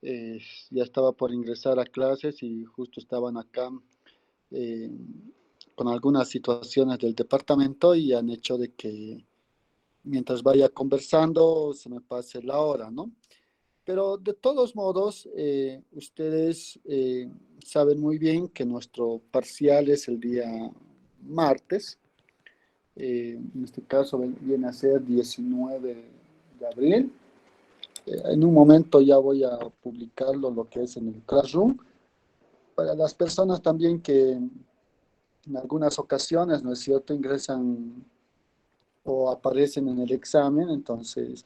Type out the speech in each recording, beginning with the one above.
eh, ya estaba por ingresar a clases y justo estaban acá eh, con algunas situaciones del departamento y han hecho de que mientras vaya conversando se me pase la hora, ¿no? Pero de todos modos, ustedes saben muy bien que nuestro parcial es el día martes. En este caso viene a ser 19 de abril. En un momento ya voy a publicarlo lo que es en el Classroom. Para las personas también que en algunas ocasiones, ¿no es cierto?, ingresan o aparecen en el examen, entonces,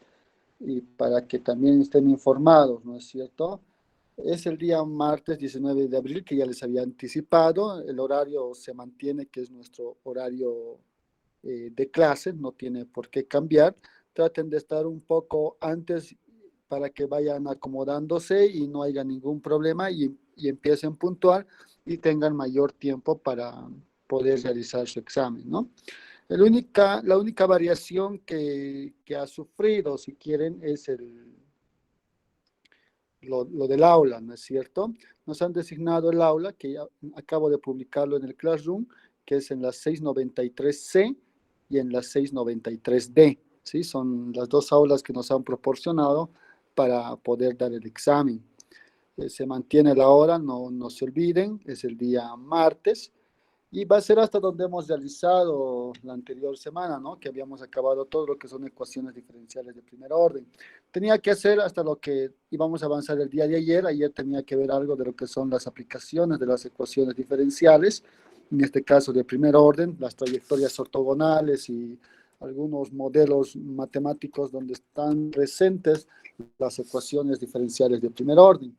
y para que también estén informados, ¿no es cierto? Es el día martes 19 de abril que ya les había anticipado, el horario se mantiene, que es nuestro horario de clase, no tiene por qué cambiar. Traten de estar un poco antes para que vayan acomodándose y no haya ningún problema y empiecen puntual y tengan mayor tiempo para poder realizar su examen, ¿no? La única variación que ha sufrido, si quieren, es lo del aula, ¿no es cierto? Nos han designado el aula, que ya acabo de publicarlo en el Classroom, que es en la 693C y en la 693D, ¿sí? Son las dos aulas que nos han proporcionado para poder dar el examen. Se mantiene la hora, no se olviden, es el día martes. Y va a ser hasta donde hemos realizado la anterior semana, ¿no? Que habíamos acabado todo lo que son ecuaciones diferenciales de primer orden. Tenía que hacer hasta lo que íbamos a avanzar el día de ayer. Ayer tenía que ver algo de lo que son las aplicaciones de las ecuaciones diferenciales, en este caso de primer orden, las trayectorias ortogonales y algunos modelos matemáticos donde están presentes las ecuaciones diferenciales de primer orden.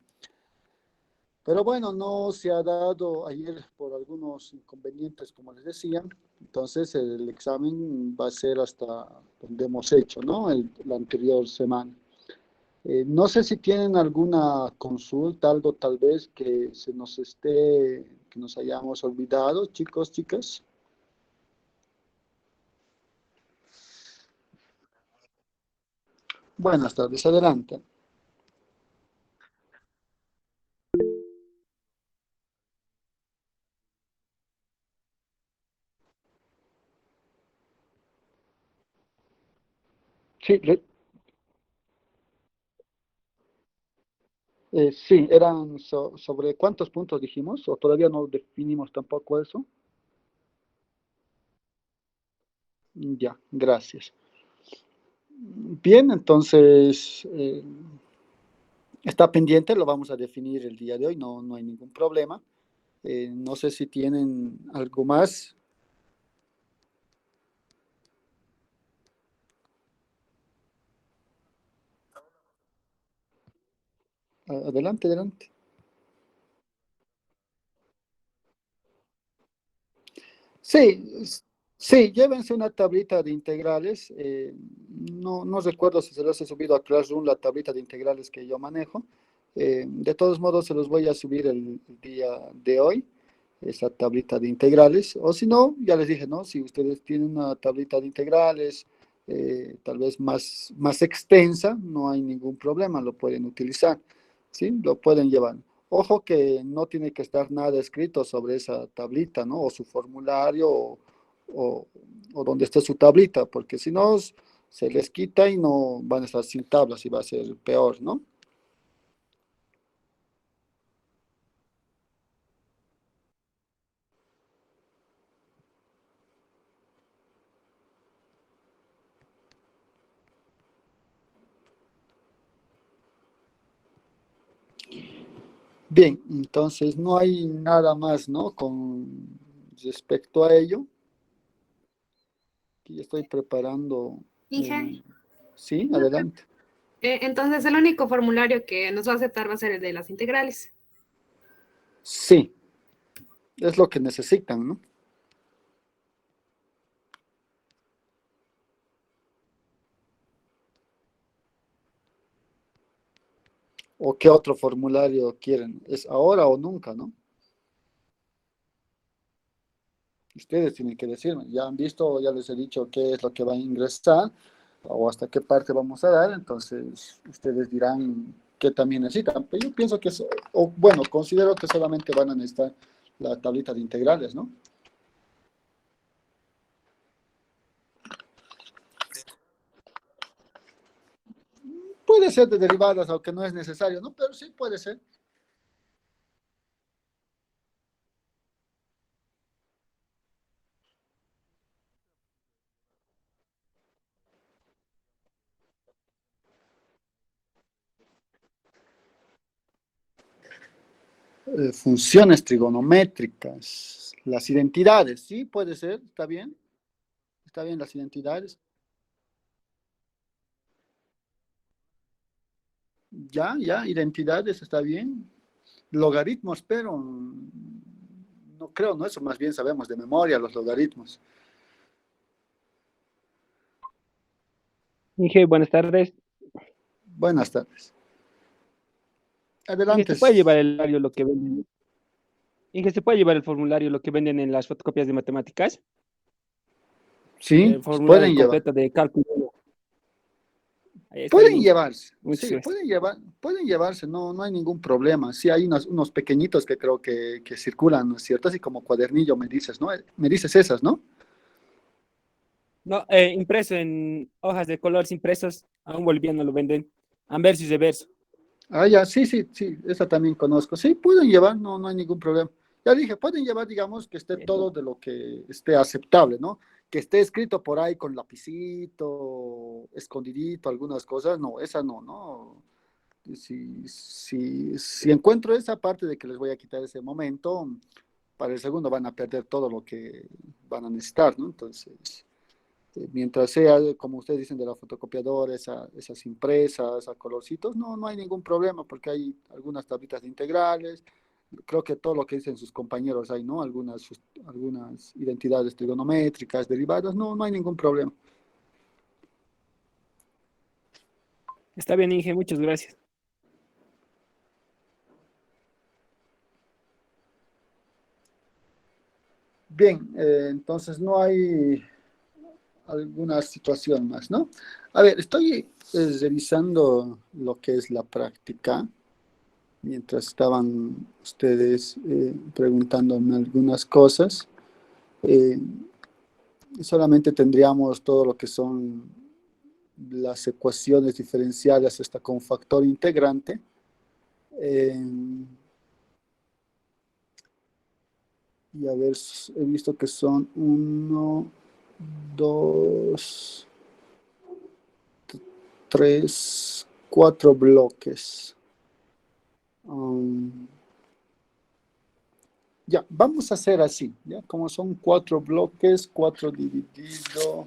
Pero bueno, no se ha dado ayer por algunos inconvenientes, como les decía. Entonces el examen va a ser hasta donde hemos hecho, ¿no? La anterior semana. No sé si tienen alguna consulta, algo tal vez que se nos esté, que nos hayamos olvidado, chicos, chicas. Buenas tardes, adelante. Sí, sí, eran sobre cuántos puntos dijimos, o todavía no definimos tampoco eso. Ya, gracias. Bien, entonces está pendiente, lo vamos a definir el día de hoy, no hay ningún problema. No sé si tienen algo más. Adelante, adelante. Sí, sí, llévense una tablita de integrales. No recuerdo si se los he subido a Classroom la tablita de integrales que yo manejo. De todos modos, se los voy a subir el día de hoy, esa tablita de integrales. O si no, ya les dije, ¿no? Si ustedes tienen una tablita de integrales, tal vez más extensa, no hay ningún problema, lo pueden utilizar, ¿sí? Lo pueden llevar. Ojo que no tiene que estar nada escrito sobre esa tablita, ¿no? O su formulario o, o donde esté su tablita, porque si no se les quita y no van a estar sin tablas y va a ser peor, ¿no? Bien, entonces no hay nada más, ¿no? Con respecto a ello, aquí estoy preparando Inge, Sí, una adelante. entonces el único formulario que nos va a aceptar va a ser el de las integrales. Sí, es lo que necesitan, ¿no? ¿O qué otro formulario quieren? ¿Es ahora o nunca, no? Ustedes tienen que decirme, ya han visto, ya les he dicho qué es lo que va a ingresar o hasta qué parte vamos a dar, entonces ustedes dirán que también necesitan. Pero yo pienso que, o bueno, considero que solamente van a necesitar la tablita de integrales, ¿no? Puede ser de derivadas, aunque no es necesario, ¿no? Pero sí puede ser. Funciones trigonométricas, las identidades, sí, puede ser, está bien las identidades, ya, identidades, está bien, logaritmos, pero no creo, ¿no? Eso más bien sabemos de memoria, los logaritmos. Inge, buenas tardes. Buenas tardes. Inge, Adelante. ¿se puede llevar el formulario lo que venden? Inge, ¿se puede llevar el formulario lo que venden en las fotocopias de matemáticas? Sí, El formulario pueden llevar. completo de cálculo. Ahí está bien, Pueden Inge. llevarse, Muchas sí, gracias. pueden llevarse, no hay ningún problema. Sí, hay unos pequeñitos que creo que circulan, ¿no es cierto? Así como cuadernillo me dices, ¿no? Me dices esas, ¿no? No, impreso en hojas de colores impresos, a un boliviano lo venden. Anverso y reverso. Ah, ya, sí, esa también conozco. Sí, pueden llevar, no hay ningún problema. Ya dije, pueden llevar, digamos, que esté todo de lo que esté aceptable, ¿no? Que esté escrito por ahí con lapicito, escondidito, algunas cosas, no, esa no. Si encuentro esa parte de que les voy a quitar ese momento, para el segundo van a perder todo lo que van a necesitar, ¿no? Entonces, mientras sea, como ustedes dicen, de la fotocopiadora, esas impresas, a colorcitos, no hay ningún problema, porque hay algunas tablitas de integrales, creo que todo lo que dicen sus compañeros hay, ¿no? Algunas identidades trigonométricas, derivadas, no hay ningún problema. Está bien, Inge, muchas gracias. Bien, entonces no hay alguna situación más, ¿no? A ver, estoy revisando lo que es la práctica, mientras estaban ustedes preguntándome algunas cosas. Eh, Solamente tendríamos todo lo que son las ecuaciones diferenciales hasta con factor integrante. Eh, y a ver, he visto que son uno, dos, tres, cuatro bloques. Um, ya, vamos a hacer así, ya, como son cuatro bloques, cuatro dividido,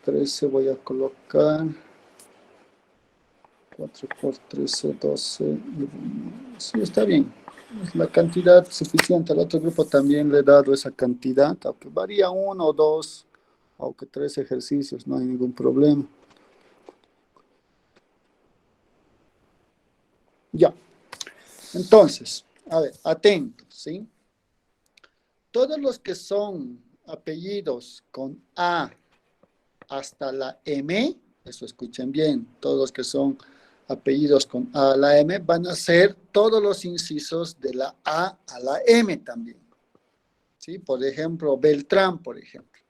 13 voy a colocar, 4 por 13, 12, sí, está bien, es la cantidad suficiente. Al otro grupo también le he dado esa cantidad, aunque varía uno o dos, aunque tres ejercicios, no hay ningún problema. Ya, entonces, a ver, atentos, ¿sí? Todos los que son apellidos con A hasta la M, eso escuchen bien, todos los que son apellidos con A a la M van a ser todos los incisos de la A a la M también. ¿Sí? Por ejemplo, Beltrán, por ejemplo,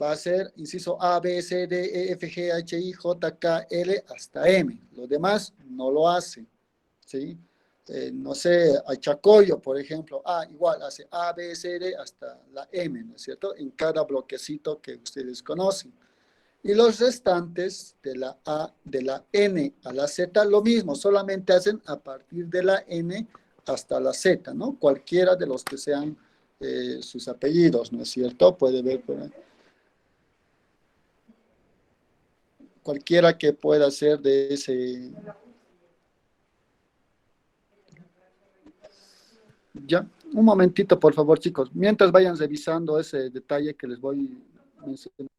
va a ser inciso A, B, C, D, E, F, G, H, I, J, K, L hasta M. Los demás no lo hacen. ¿Sí? No sé, a Chacoyo, por ejemplo, igual hace A, B, C, D hasta la M, ¿no es cierto? En cada bloquecito que ustedes conocen. Y los restantes de la A, de la N a la Z, lo mismo, solamente hacen a partir de la N hasta la Z, ¿no? Cualquiera de los que sean sus apellidos, ¿no es cierto? Puede ver por ahí. Cualquiera que pueda ser de ese. Ya, un momentito, por favor, chicos, mientras vayan revisando ese detalle que les voy mencionando.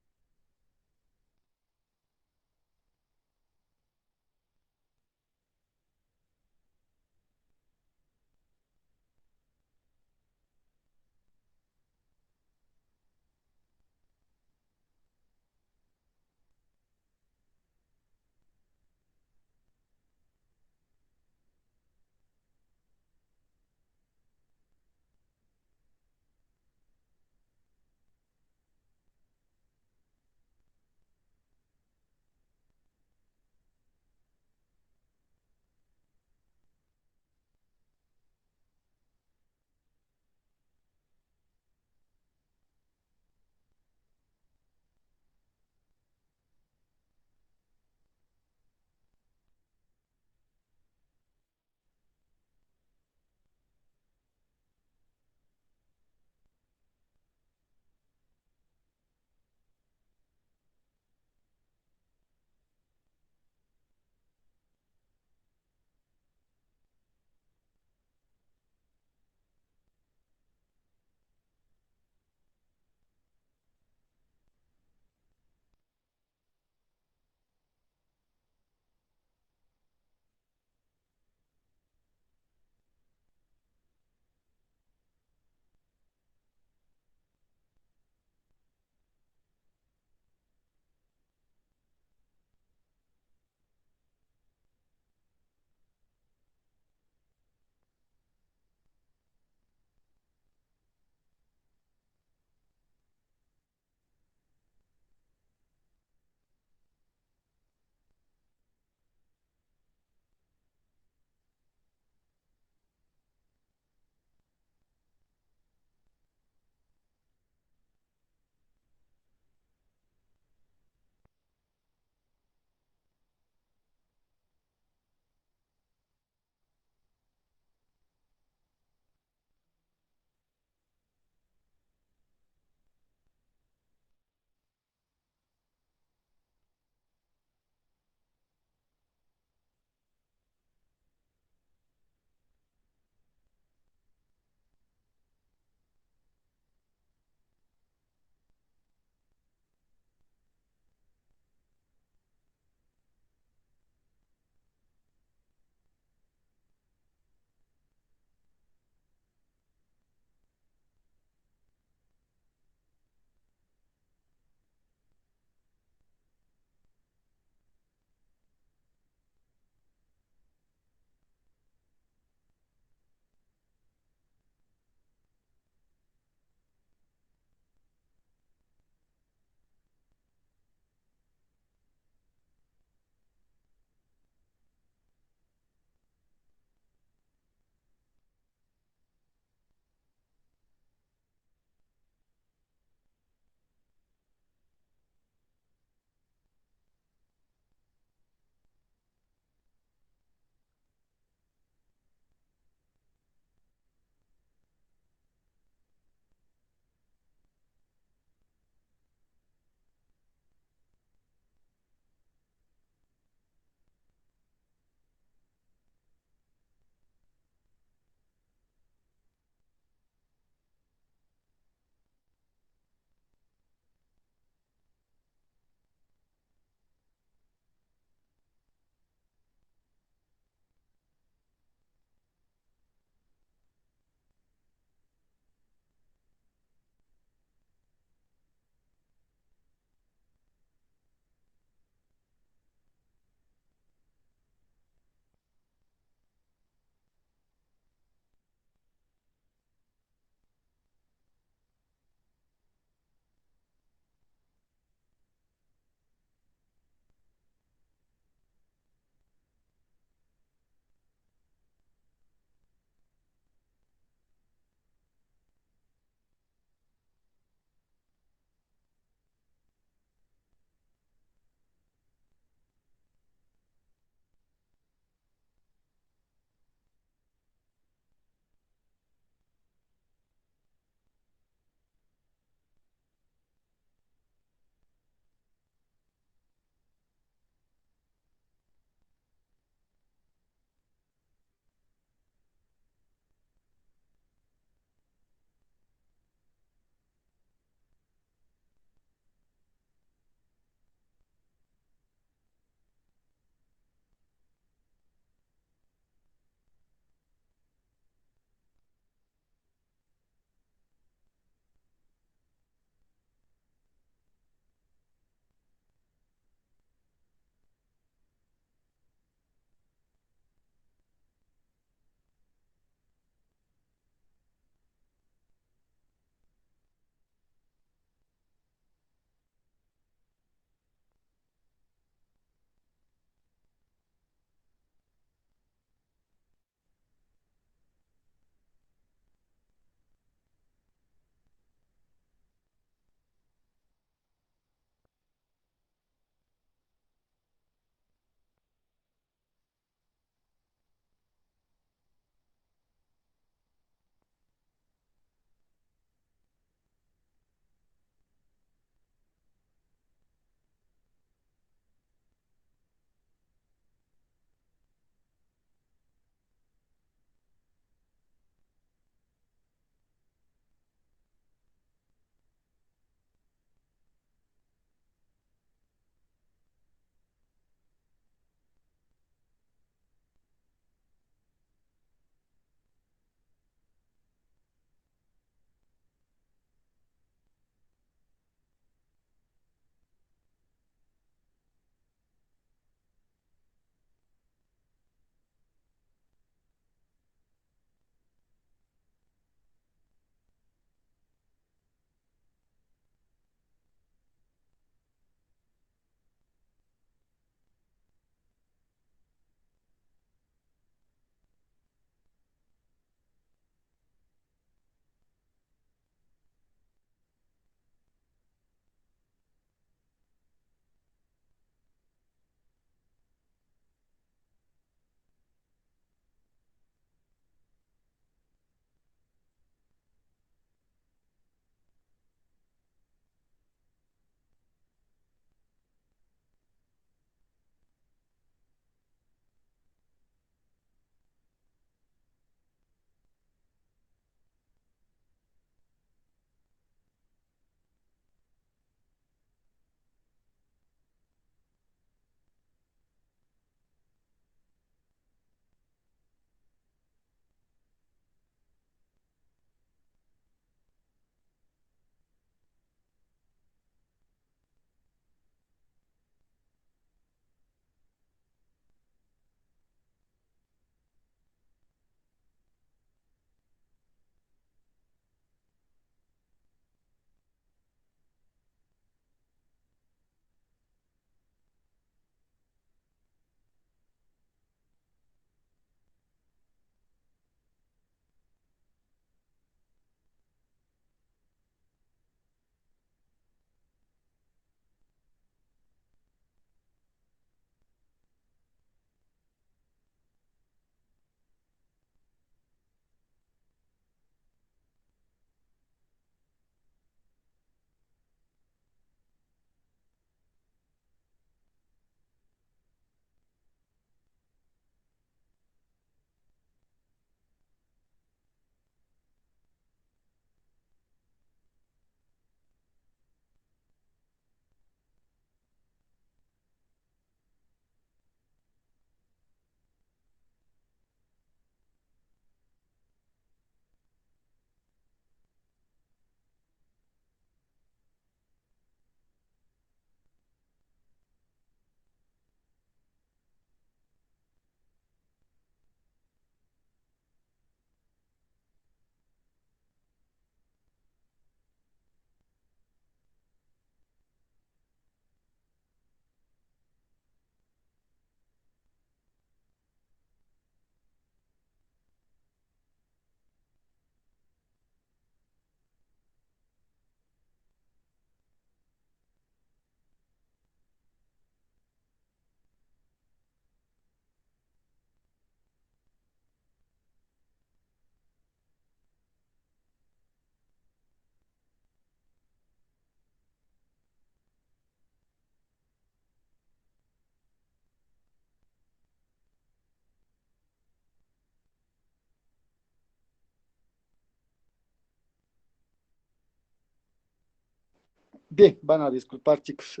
Bien, van a disculpar, chicos.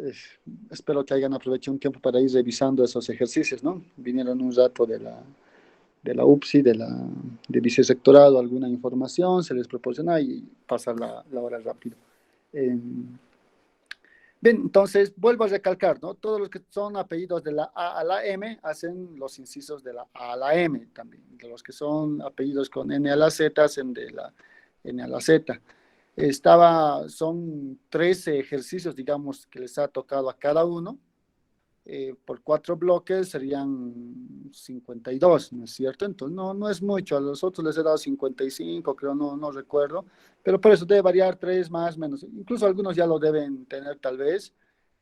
Espero que hayan aprovechado un tiempo para ir revisando esos ejercicios, ¿no? Vinieron un rato de la UPSI, de vicerrectorado, alguna información, se les proporciona y pasar la hora rápido. Eh, Bien, entonces vuelvo a recalcar, ¿no? Todos los que son apellidos de la A a la M hacen los incisos de la A a la M también. De los que son apellidos con N a la Z hacen de la N a la Z. Son 13 ejercicios, digamos, que les ha tocado a cada uno. Por 4 bloques serían 52, ¿no es cierto? Entonces no es mucho, a los otros les he dado 55, creo, no recuerdo, pero por eso debe variar 3 más, menos, incluso algunos ya lo deben tener tal vez,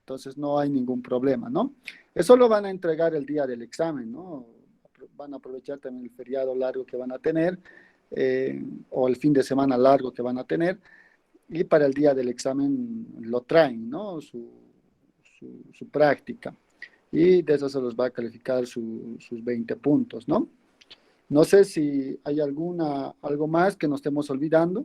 entonces no hay ningún problema, ¿no? Eso lo van a entregar el día del examen, ¿no? Van a aprovechar también el feriado largo que van a tener, o el fin de semana largo que van a tener, y para el día del examen lo traen, ¿no? Su práctica y de eso se los va a calificar sus 20 puntos, ¿no? No sé si hay algo más que nos estemos olvidando.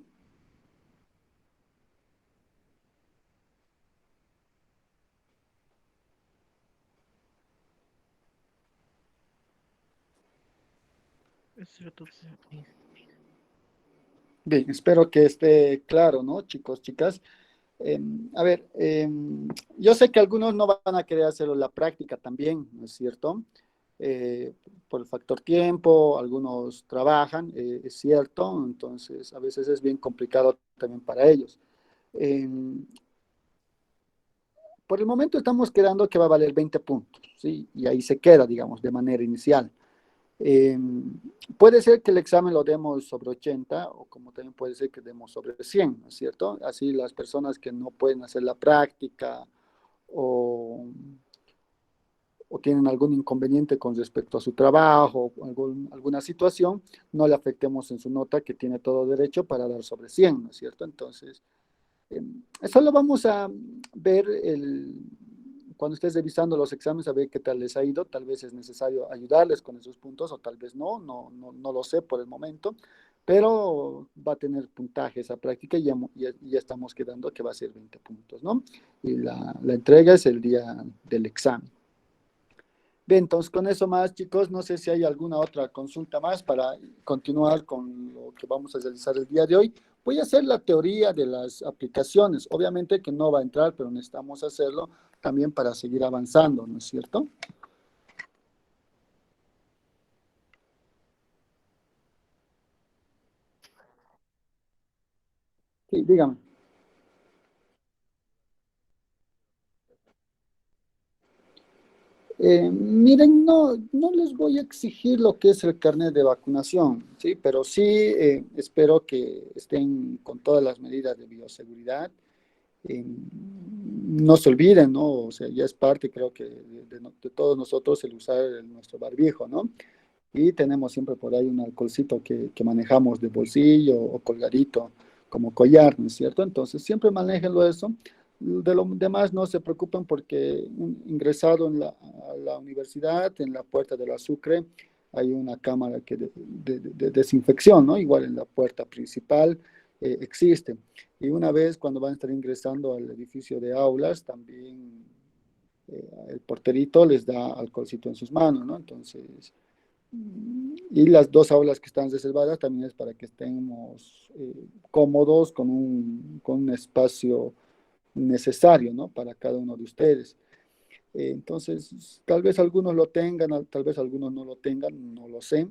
Bien, espero que esté claro, ¿no, chicos, chicas? Eh, a ver, yo sé que algunos no van a querer hacerlo en la práctica también, ¿no es cierto? Por el factor tiempo, algunos trabajan, es cierto, entonces a veces es bien complicado también para ellos. Eh, por el momento estamos quedando que va a valer 20 puntos, ¿sí? Y ahí se queda, digamos, de manera inicial. Eh, Puede ser que el examen lo demos sobre 80 o como también puede ser que demos sobre 100, ¿no es cierto? Así las personas que no pueden hacer la práctica o, o tienen algún inconveniente con respecto a su trabajo o alguna situación, no le afectemos en su nota que tiene todo derecho para dar sobre 100, ¿no es cierto? Entonces, eso lo vamos a ver cuando estés revisando los exámenes, a ver qué tal les ha ido. Tal vez es necesario ayudarles con esos puntos o tal vez no lo sé por el momento, pero va a tener puntaje esa práctica y ya estamos quedando que va a ser 20 puntos, ¿no? Y la entrega es el día del examen. Bien, entonces con eso más, chicos, no sé si hay alguna otra consulta más para continuar con lo que vamos a realizar el día de hoy. Voy a hacer la teoría de las aplicaciones. Obviamente que no va a entrar, pero necesitamos hacerlo también para seguir avanzando, ¿no es cierto? Sí, dígame. Miren, no les voy a exigir lo que es el carnet de vacunación, ¿sí? Pero sí espero que estén con todas las medidas de bioseguridad. No se olviden, ¿no? O sea, ya es parte, creo que, de todos nosotros el usar nuestro barbijo, ¿no? Y tenemos siempre por ahí un alcoholcito que manejamos de bolsillo o colgadito como collar, ¿no es cierto? Entonces, siempre manéjenlo eso. De lo demás, no se preocupen porque ingresado a la universidad, en la puerta de la Sucre, hay una cámara de desinfección, ¿no? Igual en la puerta principal existe. Y una vez cuando van a estar ingresando al edificio de aulas, también el porterito les da alcoholcito en sus manos, ¿no? Entonces, y las 2 aulas que están reservadas también es para que estemos cómodos con un espacio necesario, ¿no? Para cada uno de ustedes. Entonces, tal vez algunos lo tengan, tal vez algunos no lo tengan, no lo sé.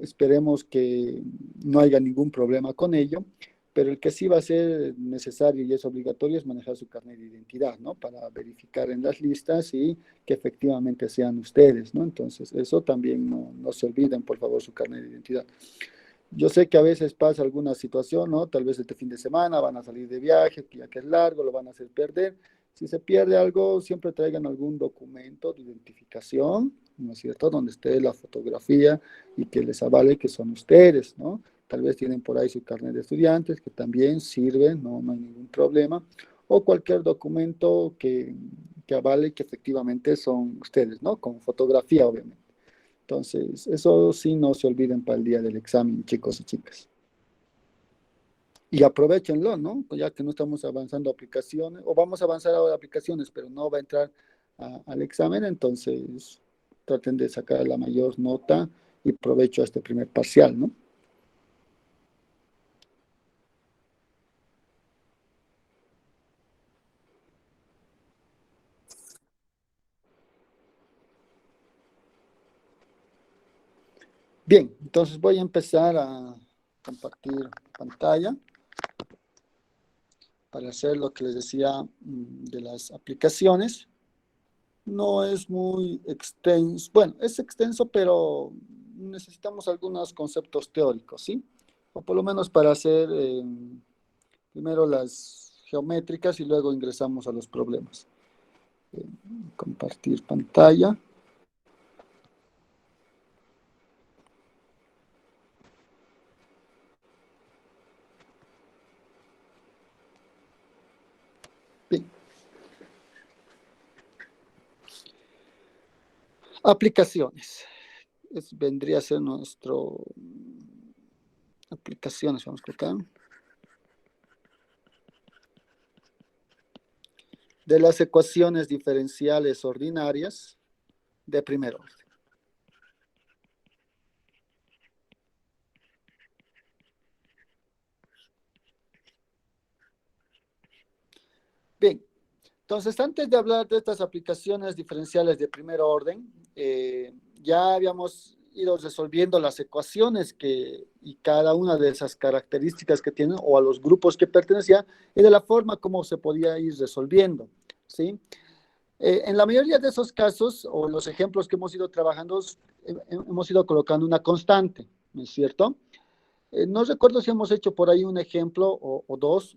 Esperemos que no haya ningún problema con ello, pero el que sí va a ser necesario y es obligatorio es manejar su carnet de identidad, ¿no? Para verificar en las listas y que efectivamente sean ustedes, ¿no? Entonces, eso también no se olviden, por favor, su carnet de identidad. Yo sé que a veces pasa alguna situación, ¿no? Tal vez este fin de semana van a salir de viaje, que ya que es largo, lo van a hacer perder. Si se pierde algo, siempre traigan algún documento de identificación, ¿no es cierto? Donde esté la fotografía y que les avale que son ustedes, ¿no? Tal vez tienen por ahí su carnet de estudiantes, que también sirve, no hay ningún problema. O cualquier documento que avale que efectivamente son ustedes, ¿no? Con fotografía, obviamente. Entonces, eso sí no se olviden para el día del examen, chicos y chicas. y aprovechenlo, ¿no? Ya que no estamos avanzando aplicaciones, o vamos a avanzar ahora aplicaciones, pero no va a entrar al examen, entonces traten de sacar la mayor nota y provecho a este primer parcial, ¿no? Bien, entonces voy a empezar a compartir pantalla para hacer lo que les decía de las aplicaciones. No es muy extenso, bueno, es extenso, pero necesitamos algunos conceptos teóricos, ¿sí? O por lo menos para hacer primero las geométricas y luego ingresamos a los problemas. Eh, Compartir pantalla. Bien. Aplicaciones. Vendría a ser nuestro... Aplicaciones, vamos a colocar. De las ecuaciones diferenciales ordinarias de primer orden. Bien, entonces antes de hablar de estas aplicaciones diferenciales de primer orden, ya habíamos ido resolviendo las ecuaciones y cada una de esas características que tienen o a los grupos que pertenecían y de la forma como se podía ir resolviendo, ¿sí? En la mayoría de esos casos o los ejemplos que hemos ido trabajando, hemos ido colocando una constante, ¿no es cierto? No recuerdo si hemos hecho por ahí un ejemplo o dos,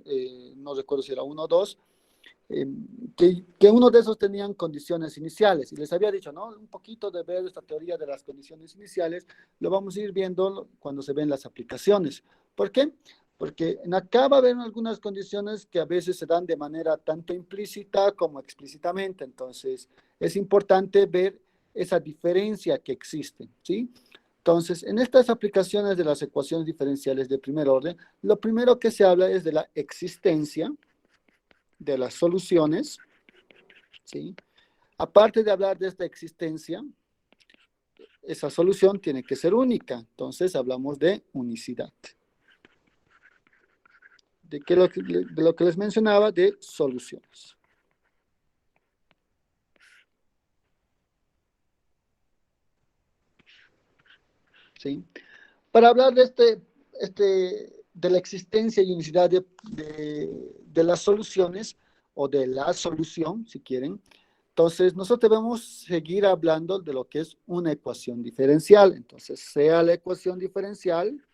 no recuerdo si era uno o dos, eh, que uno de esos tenían condiciones iniciales. Y les había dicho, ¿no? Un poquito de ver esta teoría de las condiciones iniciales, lo vamos a ir viendo cuando se ven las aplicaciones. ¿Por qué? Porque en acá va a haber algunas condiciones que a veces se dan de manera tanto implícita como explícitamente. Entonces, es importante ver esa diferencia que existe, ¿sí? Entonces, en estas aplicaciones de las ecuaciones diferenciales de primer orden, lo primero que se habla es de la existencia de las soluciones, ¿sí? Aparte de hablar de esta existencia, esa solución tiene que ser única. Entonces, hablamos de unicidad. De lo que les mencionaba, de soluciones. ¿Sí? Para hablar de la existencia y unicidad de las soluciones, o de la solución, si quieren, entonces nosotros debemos seguir hablando de lo que es una ecuación diferencial. Entonces, sea la ecuación diferencial,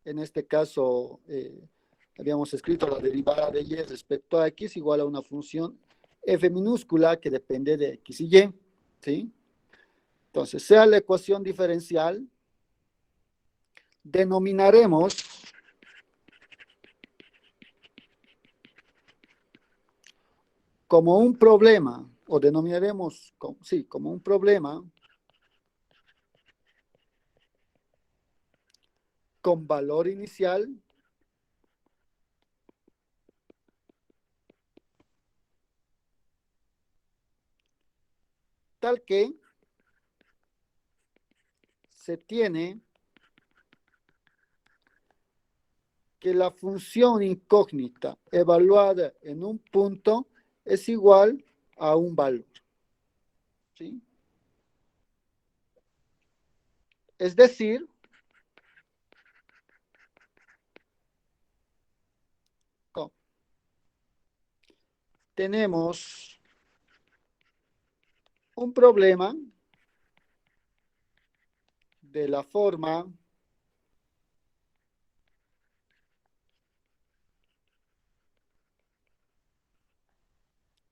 en este caso, habíamos escrito la derivada de y respecto a x igual a una función f minúscula que depende de x y y, ¿sí? Entonces, sea la ecuación diferencial, denominaremos como un problema, o denominaremos, sí, como un problema con valor inicial tal que se tiene que la función incógnita evaluada en un punto es igual a un valor, ¿sí? Es decir, tenemos un problema de la forma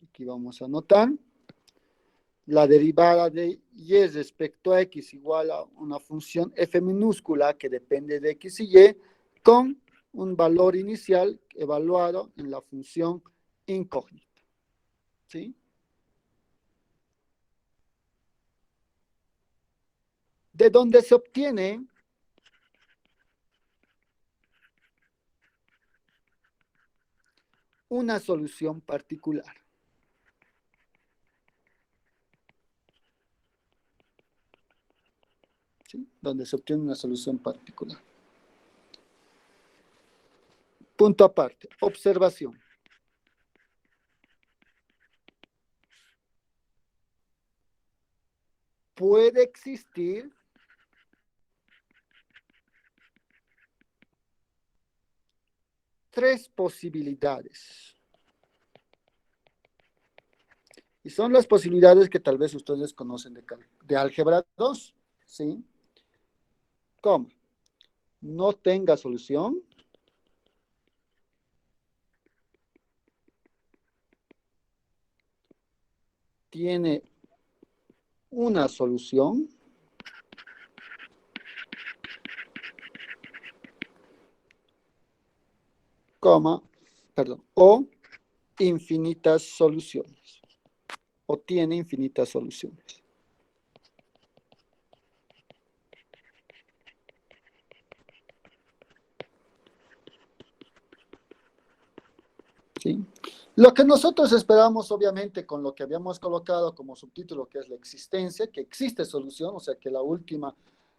aquí vamos a anotar la derivada de y respecto a x igual a una función f minúscula que depende de x y y con un valor inicial evaluado en la función incógnita, ¿sí? de donde se obtiene una solución particular. ¿Sí? Donde se obtiene una solución particular. Punto aparte, observación. Puede existir tres posibilidades. Y son las posibilidades que tal vez ustedes conocen de álgebra 2, ¿sí? ¿Cómo? No tenga solución. Tiene una solución. Coma, perdón, o infinitas soluciones. O tiene infinitas soluciones. ¿Sí? Lo que nosotros esperamos, obviamente, con lo que habíamos colocado como subtítulo, que es la existencia, que existe solución, o sea, que la última,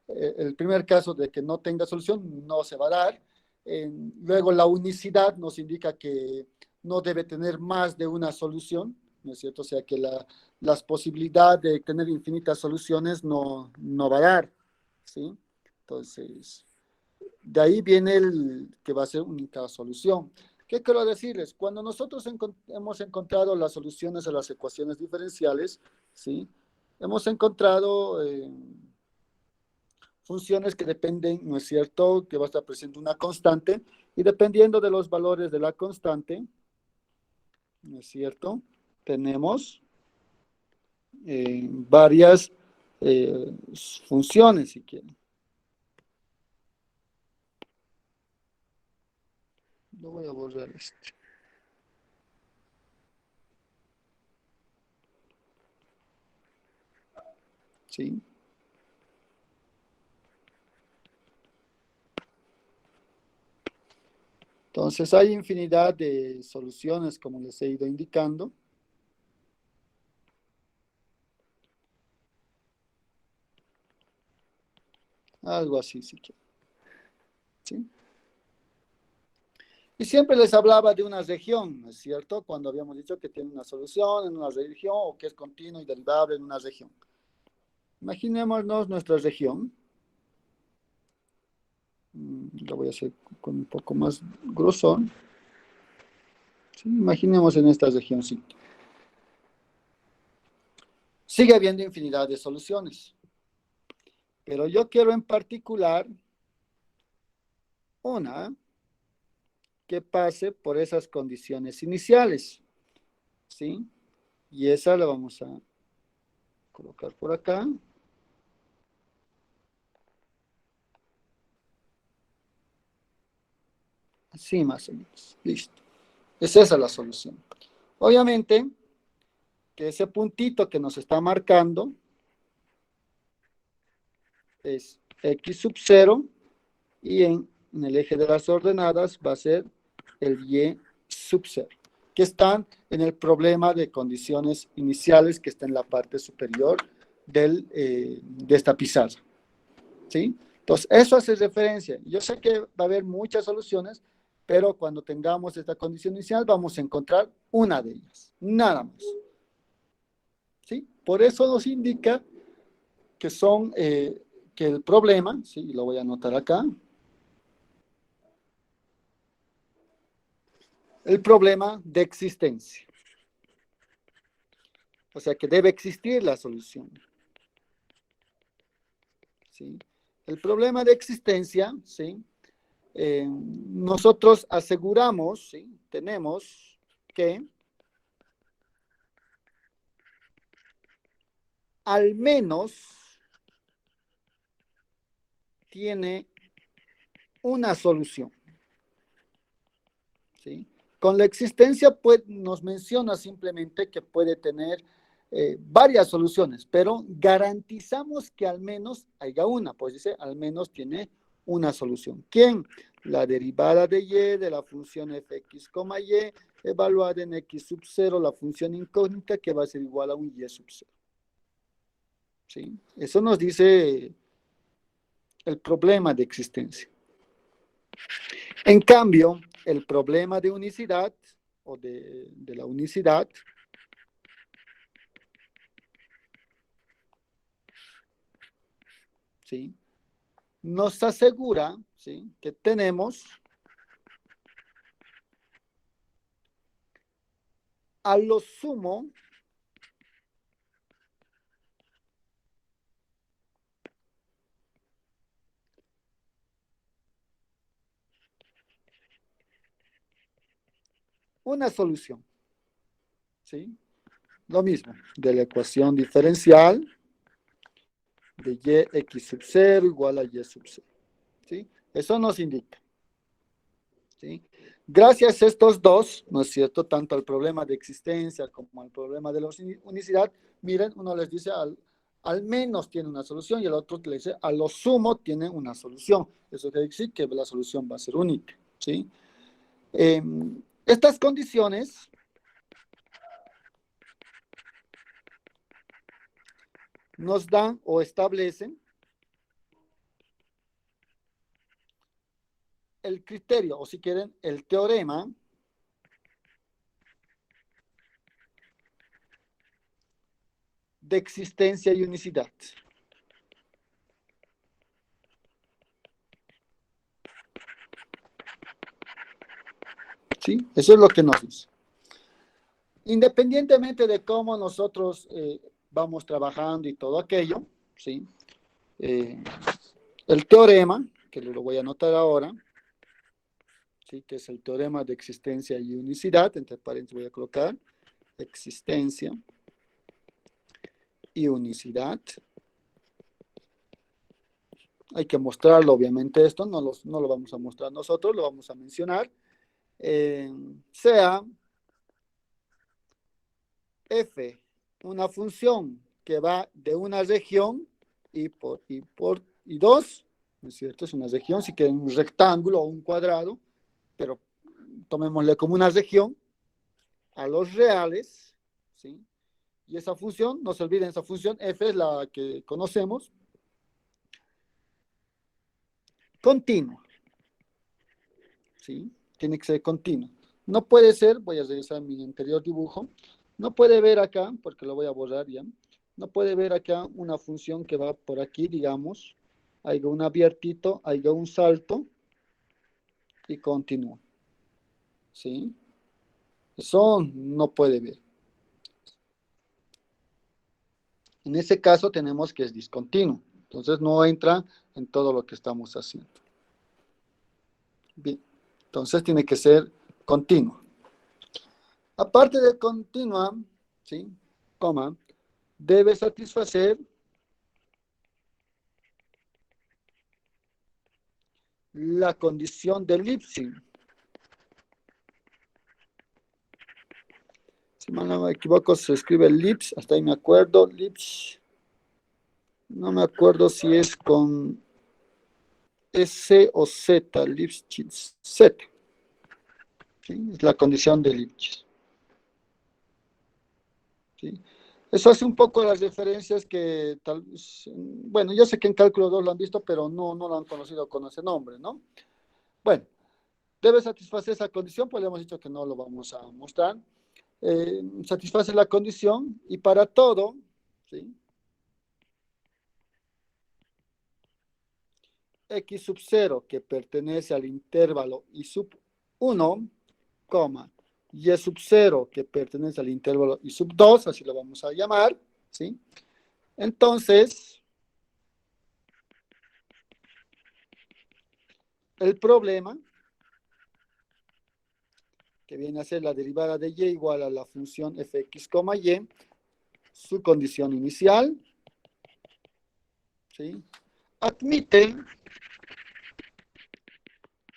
el primer caso de que no tenga solución no se va a dar. Luego, la unicidad nos indica que no debe tener más de una solución, ¿no es cierto? O sea, que las posibilidades de tener infinitas soluciones no va a dar, ¿sí? Entonces, de ahí viene el que va a ser única solución. ¿Qué quiero decirles? Cuando nosotros hemos encontrado las soluciones a las ecuaciones diferenciales, ¿sí? Hemos encontrado funciones que dependen, ¿no es cierto?, que va a estar presente una constante, y dependiendo de los valores de la constante, ¿no es cierto?, tenemos varias funciones, si quieren. Lo voy a borrar este. ¿Sí? Entonces hay infinidad de soluciones, como les he ido indicando. Algo así, si quieren. ¿Sí? Y siempre les hablaba de una región, ¿no es cierto? Cuando habíamos dicho que tiene una solución en una región o que es continuo y derivable en una región. Imaginémonos nuestra región. Lo voy a hacer con un poco más grosor. ¿Sí? Imaginemos en esta región, sí. Sigue habiendo infinidad de soluciones. Pero yo quiero en particular una que pase por esas condiciones iniciales, ¿sí? Y esa la vamos a colocar por acá. Así más o menos. Listo. Es esa la solución. Obviamente que ese puntito que nos está marcando es x sub 0 y en el eje de las ordenadas va a ser el y sub 0, que están en el problema de condiciones iniciales que está en la parte superior de esta pizarra. ¿Sí? Entonces, eso hace referencia. Yo sé que va a haber muchas soluciones, pero cuando tengamos esta condición inicial vamos a encontrar una de ellas, nada más. ¿Sí? Por eso nos indica que son, que el problema, ¿sí? Lo voy a anotar acá, el problema de existencia. O sea que debe existir la solución. ¿Sí? El problema de existencia, ¿sí? Nosotros aseguramos, ¿sí? Tenemos que al menos tiene una solución. ¿Sí? Con la existencia pues, nos menciona simplemente que puede tener varias soluciones, pero garantizamos que al menos haya una, pues dice, al menos tiene una solución. ¿Quién? La derivada de y de la función fx, y, evaluada en x sub 0, la función incógnita, que va a ser igual a un y sub 0. ¿Sí? Eso nos dice el problema de existencia. En cambio, el problema de unicidad, o de la unicidad, ¿sí?, nos asegura, ¿sí?, que tenemos a lo sumo una solución, ¿sí? Lo mismo, de la ecuación diferencial de y x sub 0 igual a y sub 0, ¿sí? Eso nos indica, ¿sí? Gracias a estos dos, ¿no es cierto?, tanto al problema de existencia como al problema de la unicidad, miren, uno les dice al menos tiene una solución y el otro le dice a lo sumo tiene una solución. Eso quiere decir que la solución va a ser única, ¿sí? Estas condiciones nos dan o establecen el criterio, o si quieren, el teorema de existencia y unicidad. ¿Sí? Eso es lo que nos dice. Independientemente de cómo nosotros vamos trabajando y todo aquello, ¿sí? El teorema, que lo voy a anotar ahora, ¿sí?, que es el teorema de existencia y unicidad, entre paréntesis voy a colocar existencia y unicidad. Hay que mostrarlo, obviamente, esto no lo vamos a mostrar nosotros, lo vamos a mencionar. Sea f una función que va de una región y dos, ¿no es cierto? Es una región, si quieren un rectángulo o un cuadrado, pero tomémosle como una región, a los reales, ¿sí? Y esa función, no se olviden, esa función f es la que conocemos, continua, ¿sí? Tiene que ser continua. No puede ser, voy a regresar a mi anterior dibujo, no puede ver acá, porque lo voy a borrar ya, no puede ver acá una función que va por aquí, digamos, hay un abiertito, hay un salto y continúa, ¿sí? Eso no puede ver. En ese caso tenemos que es discontinuo, entonces no entra en todo lo que estamos haciendo. Bien, entonces tiene que ser continua. Aparte de continua, ¿sí?, coma, debe satisfacer la condición de Lipschitz. Si mal no me equivoco, se escribe Lipschitz, hasta ahí me acuerdo, Lipschitz. No me acuerdo si es con S o Z, Lipschitz Z. ¿Sí? Es la condición de Lipschitz. ¿Sí? Eso hace un poco las referencias que tal vez, bueno, yo sé que en cálculo 2 lo han visto, pero no lo han conocido con ese nombre, ¿no? Bueno, debe satisfacer esa condición, pues le hemos dicho que no lo vamos a mostrar. Satisface la condición y para todo, ¿sí?, x sub 0 que pertenece al intervalo y sub 1, y sub 0 que pertenece al intervalo y sub 2, así lo vamos a llamar, ¿sí? Entonces, el problema, que viene a ser la derivada de y igual a la función fx, y, su condición inicial, ¿sí?, admite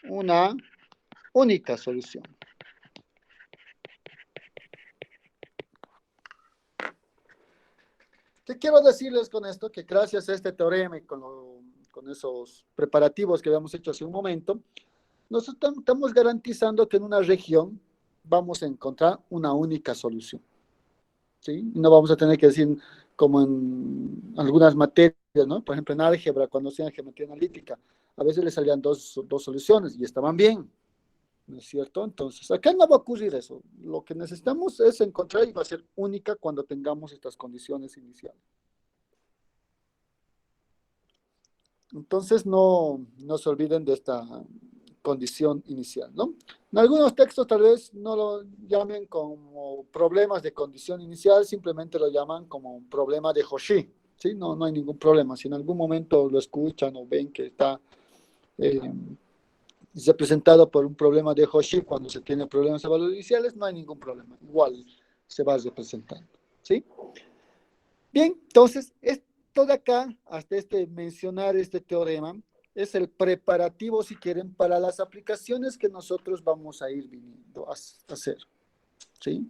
una única solución. ¿Qué quiero decirles con esto? Que gracias a este teorema y con esos preparativos que habíamos hecho hace un momento, nosotros estamos garantizando que en una región vamos a encontrar una única solución. ¿Sí? No vamos a tener que decir como en algunas materias, ¿no? Por ejemplo, en álgebra, cuando hacían geometría analítica, a veces le salían dos soluciones y estaban bien, ¿no es cierto? Entonces, acá no va a ocurrir eso. Lo que necesitamos es encontrar y va a ser única cuando tengamos estas condiciones iniciales. Entonces, no se olviden de esta condición inicial, ¿no? En algunos textos tal vez no lo llamen como problemas de condición inicial, simplemente lo llaman como un problema de Cauchy, ¿sí? No hay ningún problema. Si en algún momento lo escuchan o ven que está representado por un problema de Cauchy cuando se tiene problemas de valores iniciales, no hay ningún problema. Igual se va representando, ¿sí? Bien, entonces, esto de acá, hasta mencionar este teorema, es el preparativo, si quieren, para las aplicaciones que nosotros vamos a ir viniendo a hacer, ¿sí?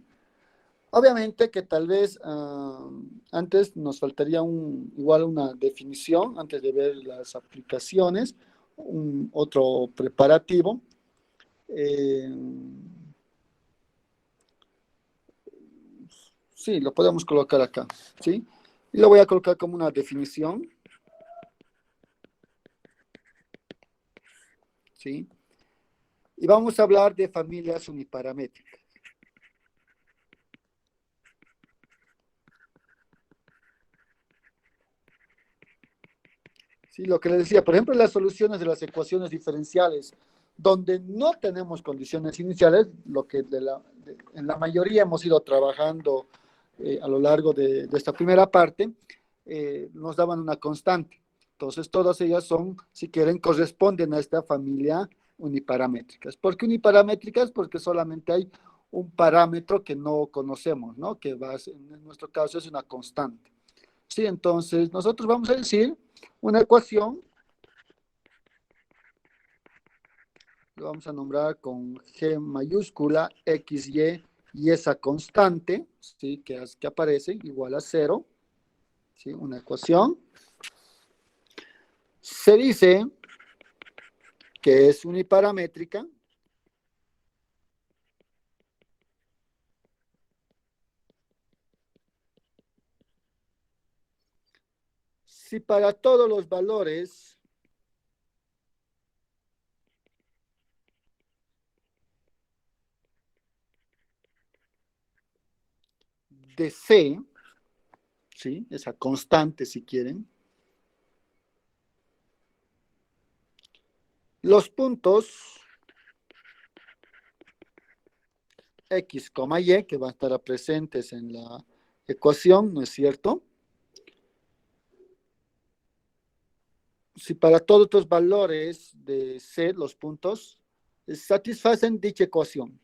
Obviamente que tal vez antes nos faltaría igual una definición, antes de ver las aplicaciones, otro preparativo. Sí, lo podemos colocar acá, ¿sí? Y lo voy a colocar como una definición, ¿sí? Y vamos a hablar de familias uniparamétricas. Sí, lo que les decía, por ejemplo, las soluciones de las ecuaciones diferenciales, donde no tenemos condiciones iniciales, lo que en la mayoría hemos ido trabajando a lo largo de esta primera parte, nos daban una constante. Entonces, todas ellas son, si quieren, corresponden a esta familia uniparamétricas. ¿Por qué uniparamétricas? Porque solamente hay un parámetro que no conocemos, ¿no? Que en nuestro caso es una constante. Sí, entonces nosotros vamos a decir una ecuación, lo vamos a nombrar con G mayúscula, X, y esa constante, ¿sí? que aparece igual a 0, ¿sí? Una ecuación. Se dice que es uniparamétrica si para todos los valores de C, ¿sí? Esa constante si quieren, los puntos X, Y, que van a estar presentes en la ecuación, ¿no es cierto? Si para todos los valores de C, los puntos, satisfacen dicha ecuación.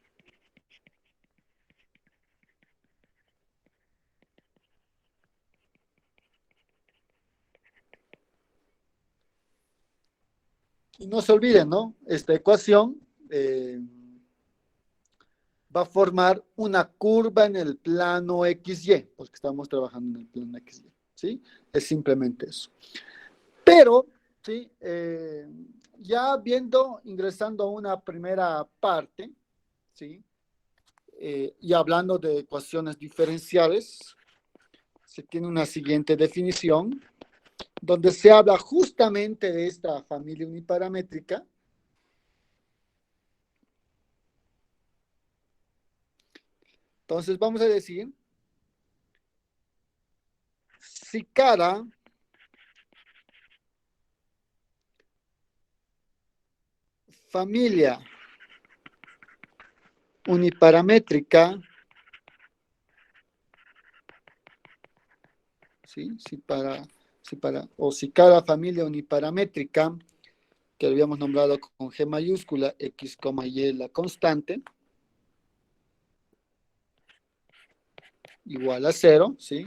Y no se olviden, ¿no? Esta ecuación va a formar una curva en el plano XY, porque estamos trabajando en el plano XY, ¿sí? Es simplemente eso. Pero, ¿sí? Ya ingresando a una primera parte, ¿sí? Y hablando de ecuaciones diferenciales, se tiene una siguiente definición, donde se habla justamente de esta familia uniparamétrica. Entonces vamos a decir, si cada familia uniparamétrica, ¿sí? Si cada familia uniparamétrica, que habíamos nombrado con G mayúscula, X, Y la constante, igual a 0, ¿sí?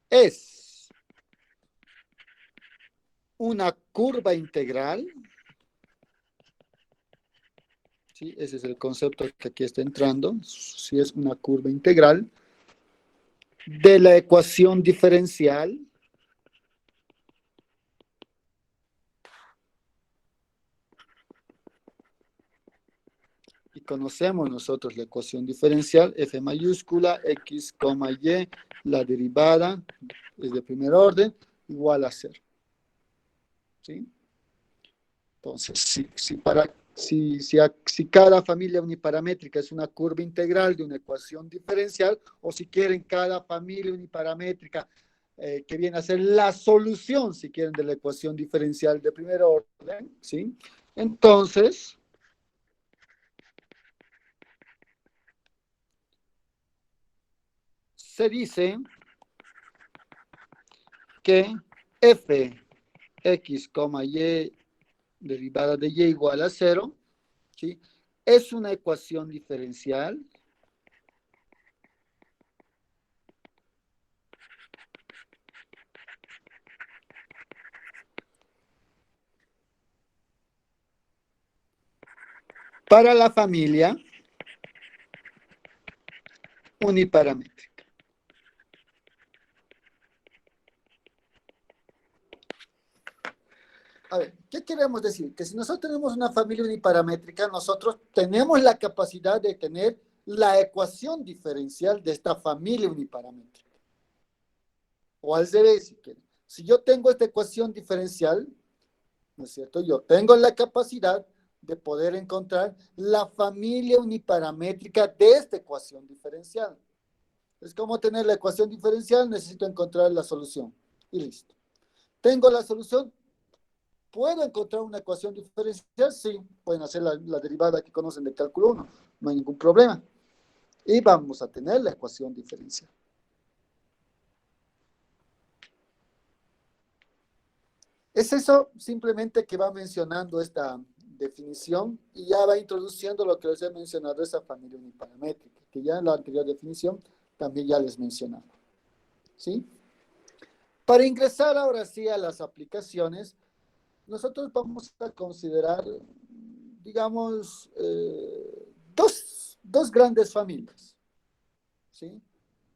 Es una curva integral, ¿sí? Ese es el concepto que aquí está entrando, si es una curva integral, de la ecuación diferencial y conocemos nosotros la ecuación diferencial, f mayúscula, x, y, la derivada es de primer orden, igual a 0. ¿Sí? Entonces, si cada familia uniparamétrica es una curva integral de una ecuación diferencial, o si quieren cada familia uniparamétrica que viene a ser la solución, si quieren, de la ecuación diferencial de primer orden, ¿sí? Entonces, se dice que f, x, y, derivada de y igual a 0, ¿sí? Es una ecuación diferencial para la familia uniparamétrica. A ver, ¿qué queremos decir? Que si nosotros tenemos una familia uniparamétrica, nosotros tenemos la capacidad de tener la ecuación diferencial de esta familia uniparamétrica. O al revés, si quieren. Si yo tengo esta ecuación diferencial, ¿no es cierto? Yo tengo la capacidad de poder encontrar la familia uniparamétrica de esta ecuación diferencial. Es como tener la ecuación diferencial, necesito encontrar la solución. Y listo. Tengo la solución. ¿Puedo encontrar una ecuación diferencial? Sí, pueden hacer la derivada que conocen de cálculo 1, no hay ningún problema. Y vamos a tener la ecuación diferencial. Es eso simplemente que va mencionando esta definición y ya va introduciendo lo que les he mencionado, esa familia uniparamétrica, que ya en la anterior definición también ya les mencionaba. ¿Sí? Para ingresar ahora sí a las aplicaciones, nosotros vamos a considerar, digamos, dos grandes familias, ¿sí?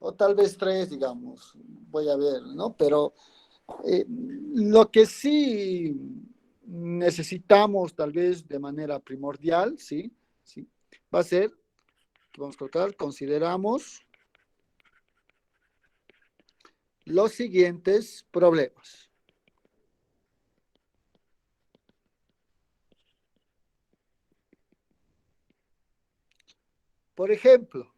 O tal vez tres, digamos, voy a ver, ¿no? Pero lo que sí necesitamos tal vez de manera primordial, ¿sí? ¿Sí? Va a ser, vamos a colocar, consideramos los siguientes problemas. Por ejemplo,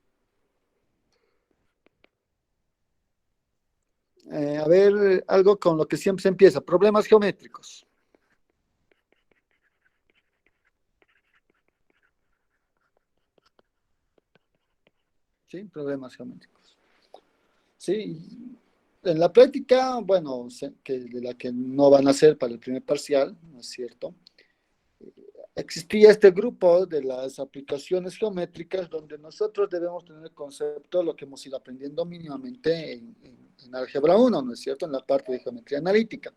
a ver, algo con lo que siempre se empieza, problemas geométricos. ¿Sí? Problemas geométricos. Sí, en la práctica, bueno, que de la que no van a ser para el primer parcial, ¿no es cierto? Existía este grupo de las aplicaciones geométricas donde nosotros debemos tener el concepto de lo que hemos ido aprendiendo mínimamente en álgebra 1, ¿no es cierto? En la parte de geometría analítica.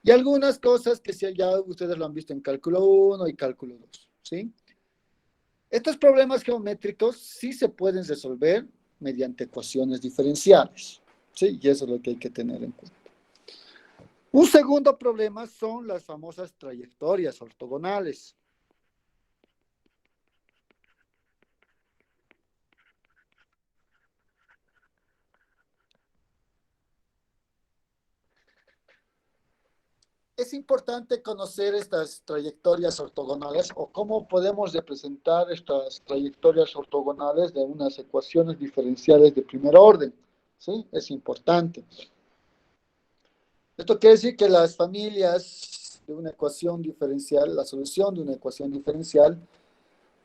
Y algunas cosas que ya ustedes lo han visto en cálculo 1 y cálculo 2, ¿sí? Estos problemas geométricos sí se pueden resolver mediante ecuaciones diferenciales, ¿sí? Y eso es lo que hay que tener en cuenta. Un segundo problema son las famosas trayectorias ortogonales. Es importante conocer estas trayectorias ortogonales o cómo podemos representar estas trayectorias ortogonales de unas ecuaciones diferenciales de primer orden, ¿sí? Es importante. Esto quiere decir que las familias de una ecuación diferencial, la solución de una ecuación diferencial,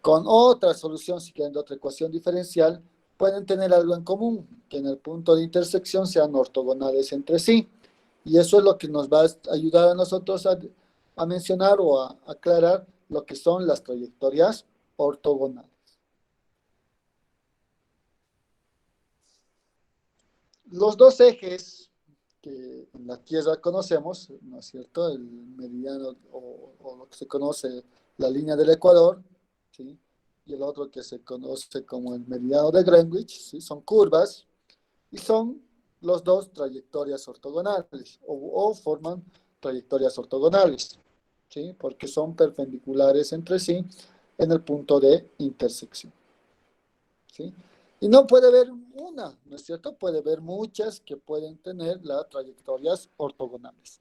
con otra solución, si quieren, de otra ecuación diferencial, pueden tener algo en común, que en el punto de intersección sean ortogonales entre sí. Y eso es lo que nos va a ayudar a nosotros a mencionar o a aclarar lo que son las trayectorias ortogonales. Los dos ejes que en la Tierra conocemos, ¿no es cierto? El meridiano o lo que se conoce la línea del Ecuador, ¿sí? Y el otro que se conoce como el meridiano de Greenwich, ¿sí? Son curvas Y son los dos trayectorias ortogonales o forman trayectorias ortogonales, ¿sí? Porque son perpendiculares entre sí en el punto de intersección, ¿sí? Y no puede haber una, ¿no es cierto? Puede haber muchas que pueden tener las trayectorias ortogonales.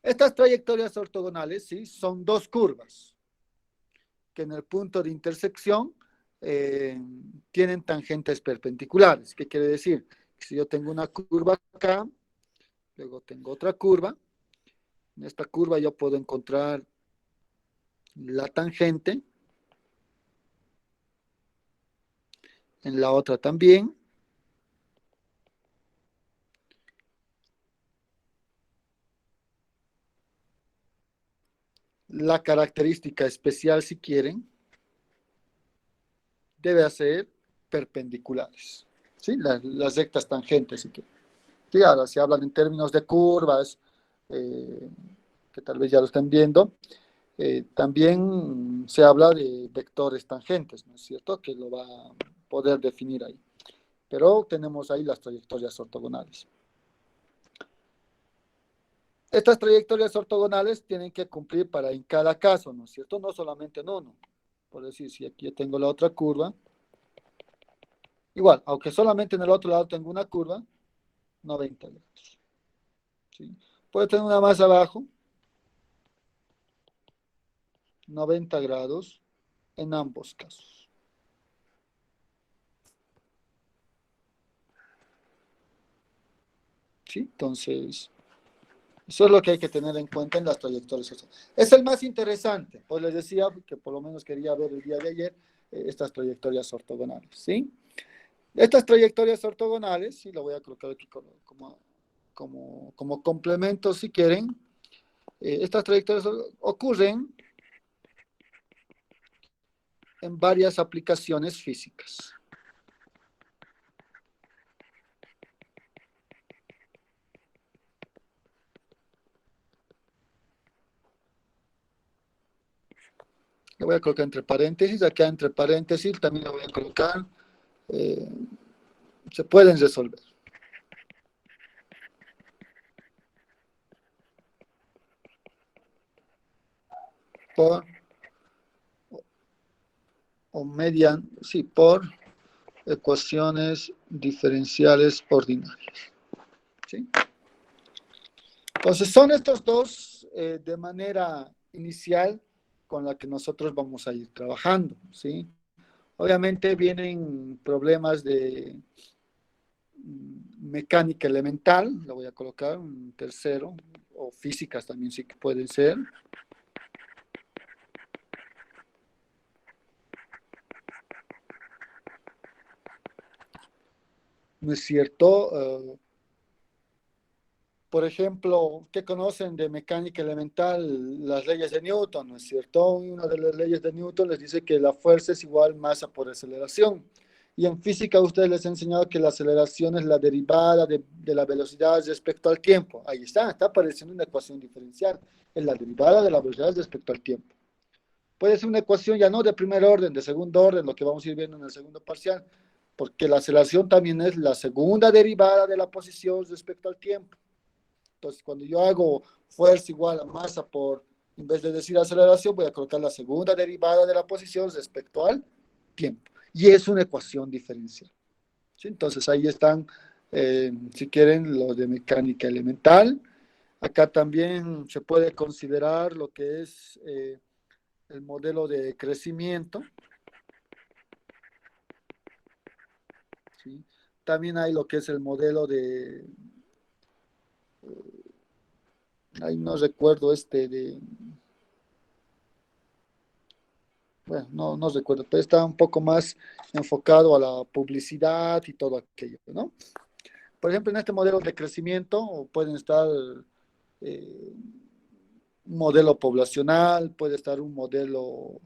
Estas trayectorias ortogonales, ¿sí? Son dos curvas que en el punto de intersección tienen tangentes perpendiculares. ¿Qué quiere decir? Que si yo tengo una curva acá, luego tengo otra curva, en esta curva yo puedo encontrar la tangente, en la otra también. La característica especial, si quieren, debe ser perpendiculares, ¿sí? Las rectas tangentes, si quieren. Sí, ahora, si hablan en términos de curvas, que tal vez ya lo estén viendo, también se habla de vectores tangentes, ¿no es cierto? Que lo va a poder definir ahí. Pero tenemos ahí las trayectorias ortogonales. Estas trayectorias ortogonales tienen que cumplir para en cada caso, ¿no es cierto? No solamente en uno. Por decir, si aquí yo tengo la otra curva, igual, aunque solamente en el otro lado tengo una curva, 90 grados. ¿Sí? Puedo tener una más abajo, 90 grados en ambos casos. ¿Sí? Entonces, eso es lo que hay que tener en cuenta en las trayectorias. Es el más interesante, pues les decía que por lo menos quería ver el día de ayer estas trayectorias ortogonales, ¿sí? Estas trayectorias ortogonales, sí, lo voy a colocar aquí como complemento si quieren, estas trayectorias ocurren en varias aplicaciones físicas. Lo voy a colocar entre paréntesis, acá entre paréntesis también lo voy a colocar, se pueden resolver. Por, o median, sí, por ecuaciones diferenciales ordinarias. ¿Sí? Entonces son estos dos de manera inicial con la que nosotros vamos a ir trabajando, ¿sí? Obviamente vienen problemas de mecánica elemental, lo voy a colocar un tercero, o físicas también sí que pueden ser. ¿No es cierto? Por ejemplo, ¿qué conocen de mecánica elemental? Las leyes de Newton, ¿no es cierto? Una de las leyes de Newton les dice que la fuerza es igual masa por aceleración. Y en física ustedes les han enseñado que la aceleración es la derivada de la velocidad respecto al tiempo. Ahí está apareciendo una ecuación diferencial. Es la derivada de la velocidad respecto al tiempo. Puede ser una ecuación ya no de primer orden, de segundo orden, lo que vamos a ir viendo en el segundo parcial, porque la aceleración también es la segunda derivada de la posición respecto al tiempo. Entonces, cuando yo hago fuerza igual a masa por, en vez de decir aceleración, voy a colocar la segunda derivada de la posición respecto al tiempo. Y es una ecuación diferencial. ¿Sí? Entonces, ahí están, si quieren, los de mecánica elemental. Acá también se puede considerar lo que es el modelo de crecimiento. ¿Sí? También hay lo que es el modelo de... ahí no recuerdo bueno, no recuerdo, pero está un poco más enfocado a la publicidad y todo aquello, ¿no? Por ejemplo, en este modelo de crecimiento pueden estar un modelo poblacional, puede estar un modelo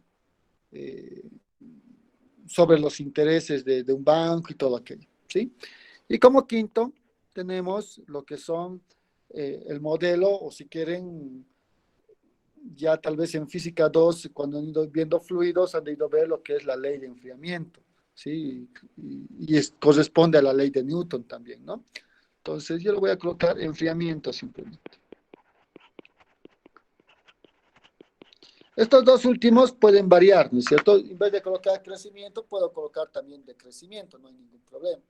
eh, sobre los intereses de un banco y todo aquello, ¿sí? Y como quinto, tenemos lo que son el modelo, o si quieren, ya tal vez en física 2 cuando han ido viendo fluidos, han ido a ver lo que es la ley de enfriamiento. ¿sí? Corresponde a la ley de Newton también, ¿no? Entonces yo le voy a colocar enfriamiento simplemente. Estos dos últimos pueden variar, ¿no es cierto? En vez de colocar crecimiento, puedo colocar también decrecimiento, no hay ningún problema.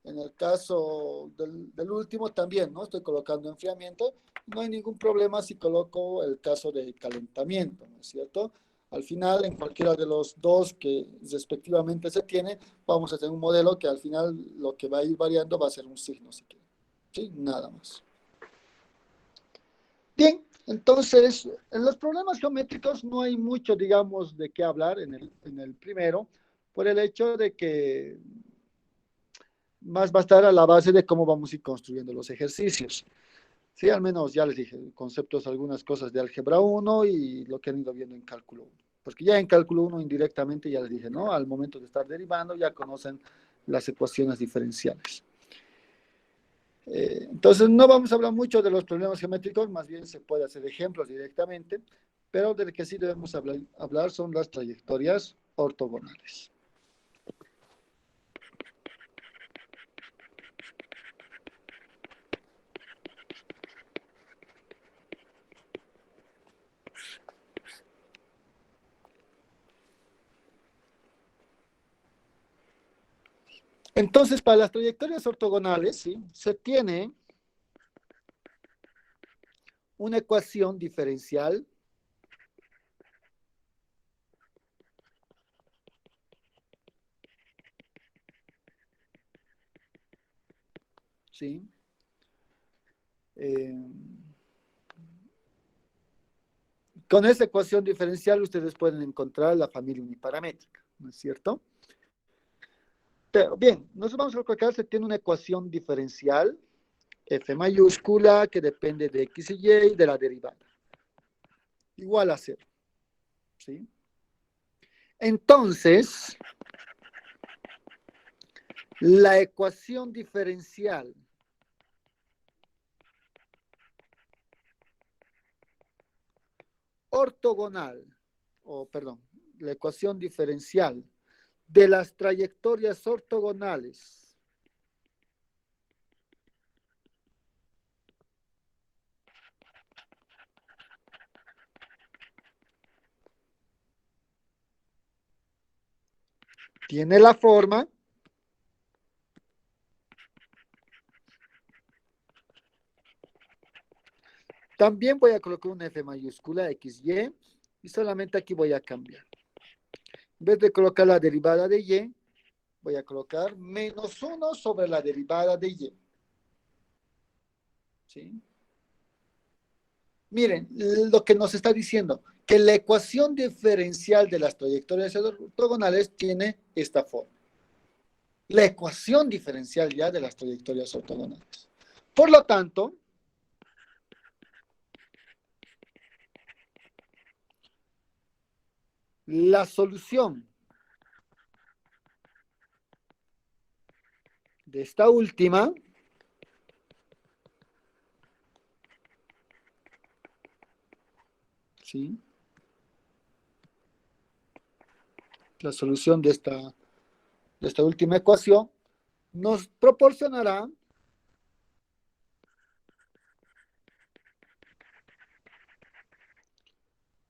En el caso del último también, ¿no? Estoy colocando enfriamiento, no hay ningún problema si coloco el caso de calentamiento, ¿no es cierto? Al final, en cualquiera de los dos que respectivamente se tiene, vamos a tener un modelo que al final lo que va a ir variando va a ser un signo, si quieren. ¿Sí? Nada más. Bien, entonces, en los problemas geométricos no hay mucho, digamos, de qué hablar en el primero, por el hecho de que más va a estar a la base de cómo vamos a ir construyendo los ejercicios. Sí, al menos ya les dije, conceptos, algunas cosas de álgebra 1 y lo que han ido viendo en cálculo 1. Porque ya en cálculo 1 indirectamente ya les dije, ¿no? Al momento de estar derivando ya conocen las ecuaciones diferenciales. Entonces no vamos a hablar mucho de los problemas geométricos, más bien se puede hacer ejemplos directamente, pero del que sí debemos hablar son las trayectorias ortogonales. Entonces, para las trayectorias ortogonales, ¿sí? Se tiene una ecuación diferencial ¿sí? Con esa ecuación diferencial ustedes pueden encontrar la familia uniparamétrica, ¿no es cierto? Pero bien, nosotros vamos a colocar, se tiene una ecuación diferencial, F mayúscula, que depende de X y Y de la derivada. Igual a 0, ¿sí? Entonces, la ecuación diferencial ortogonal, la ecuación diferencial de las trayectorias ortogonales tiene la forma también voy a colocar una F mayúscula, XY, y solamente aquí voy a cambiar. En vez de colocar la derivada de Y, voy a colocar menos 1 sobre la derivada de Y. ¿Sí? Miren, lo que nos está diciendo, que la ecuación diferencial de las trayectorias ortogonales tiene esta forma. La ecuación diferencial ya de las trayectorias ortogonales. Por lo tanto, la solución de esta última ¿sí? La solución de esta última ecuación nos proporcionará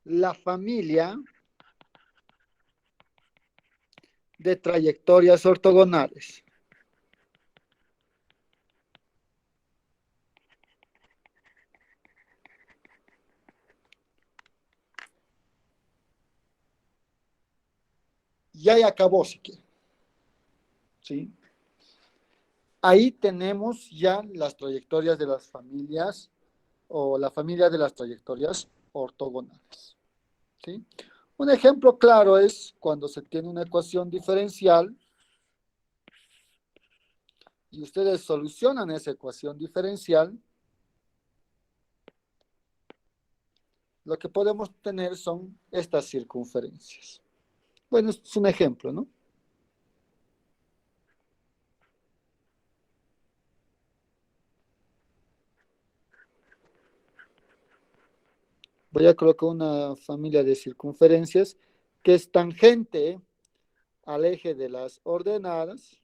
la familia de trayectorias ortogonales. Ya acabó, si quieren. ¿Sí? Ahí tenemos ya las trayectorias de las familias o la familia de las trayectorias ortogonales. ¿Sí? Un ejemplo claro es cuando se tiene una ecuación diferencial y ustedes solucionan esa ecuación diferencial, lo que podemos tener son estas circunferencias. Bueno, es un ejemplo, ¿no? Voy a colocar una familia de circunferencias que es tangente al eje de las ordenadas.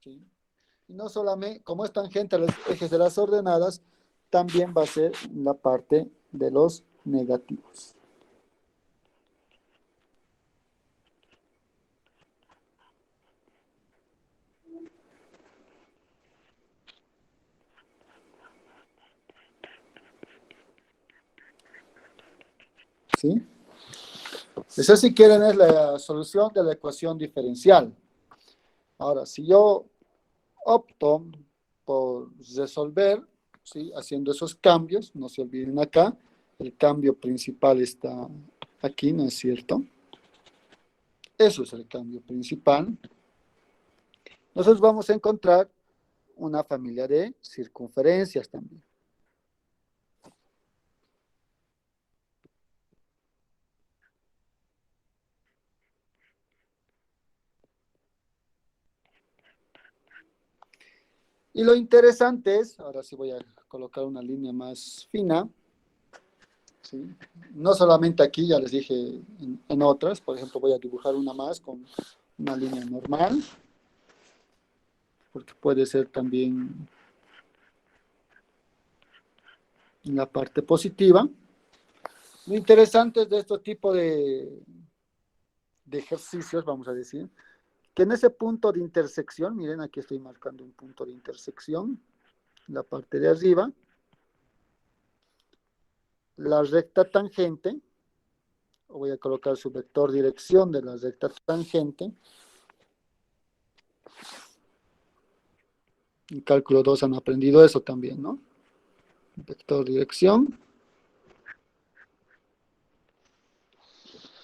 ¿Sí? Y no solamente, como es tangente a los ejes de las ordenadas, también va a ser la parte de los negativos. ¿Sí? Eso, si quieren, es la solución de la ecuación diferencial. Ahora, si yo opto por resolver, ¿sí?, haciendo esos cambios, no se olviden acá, el cambio principal está aquí, ¿no es cierto? Eso es el cambio principal. Nosotros vamos a encontrar una familia de circunferencias también. Y lo interesante es, ahora sí voy a colocar una línea más fina, ¿sí? No solamente aquí, ya les dije en otras, por ejemplo voy a dibujar una más con una línea normal, porque puede ser también en la parte positiva. Lo interesante de este tipo de ejercicios, vamos a decir, que en ese punto de intersección, miren, aquí estoy marcando un punto de intersección, en la parte de arriba, la recta tangente, voy a colocar su vector dirección de la recta tangente. En cálculo 2 han aprendido eso también, ¿no? Vector dirección.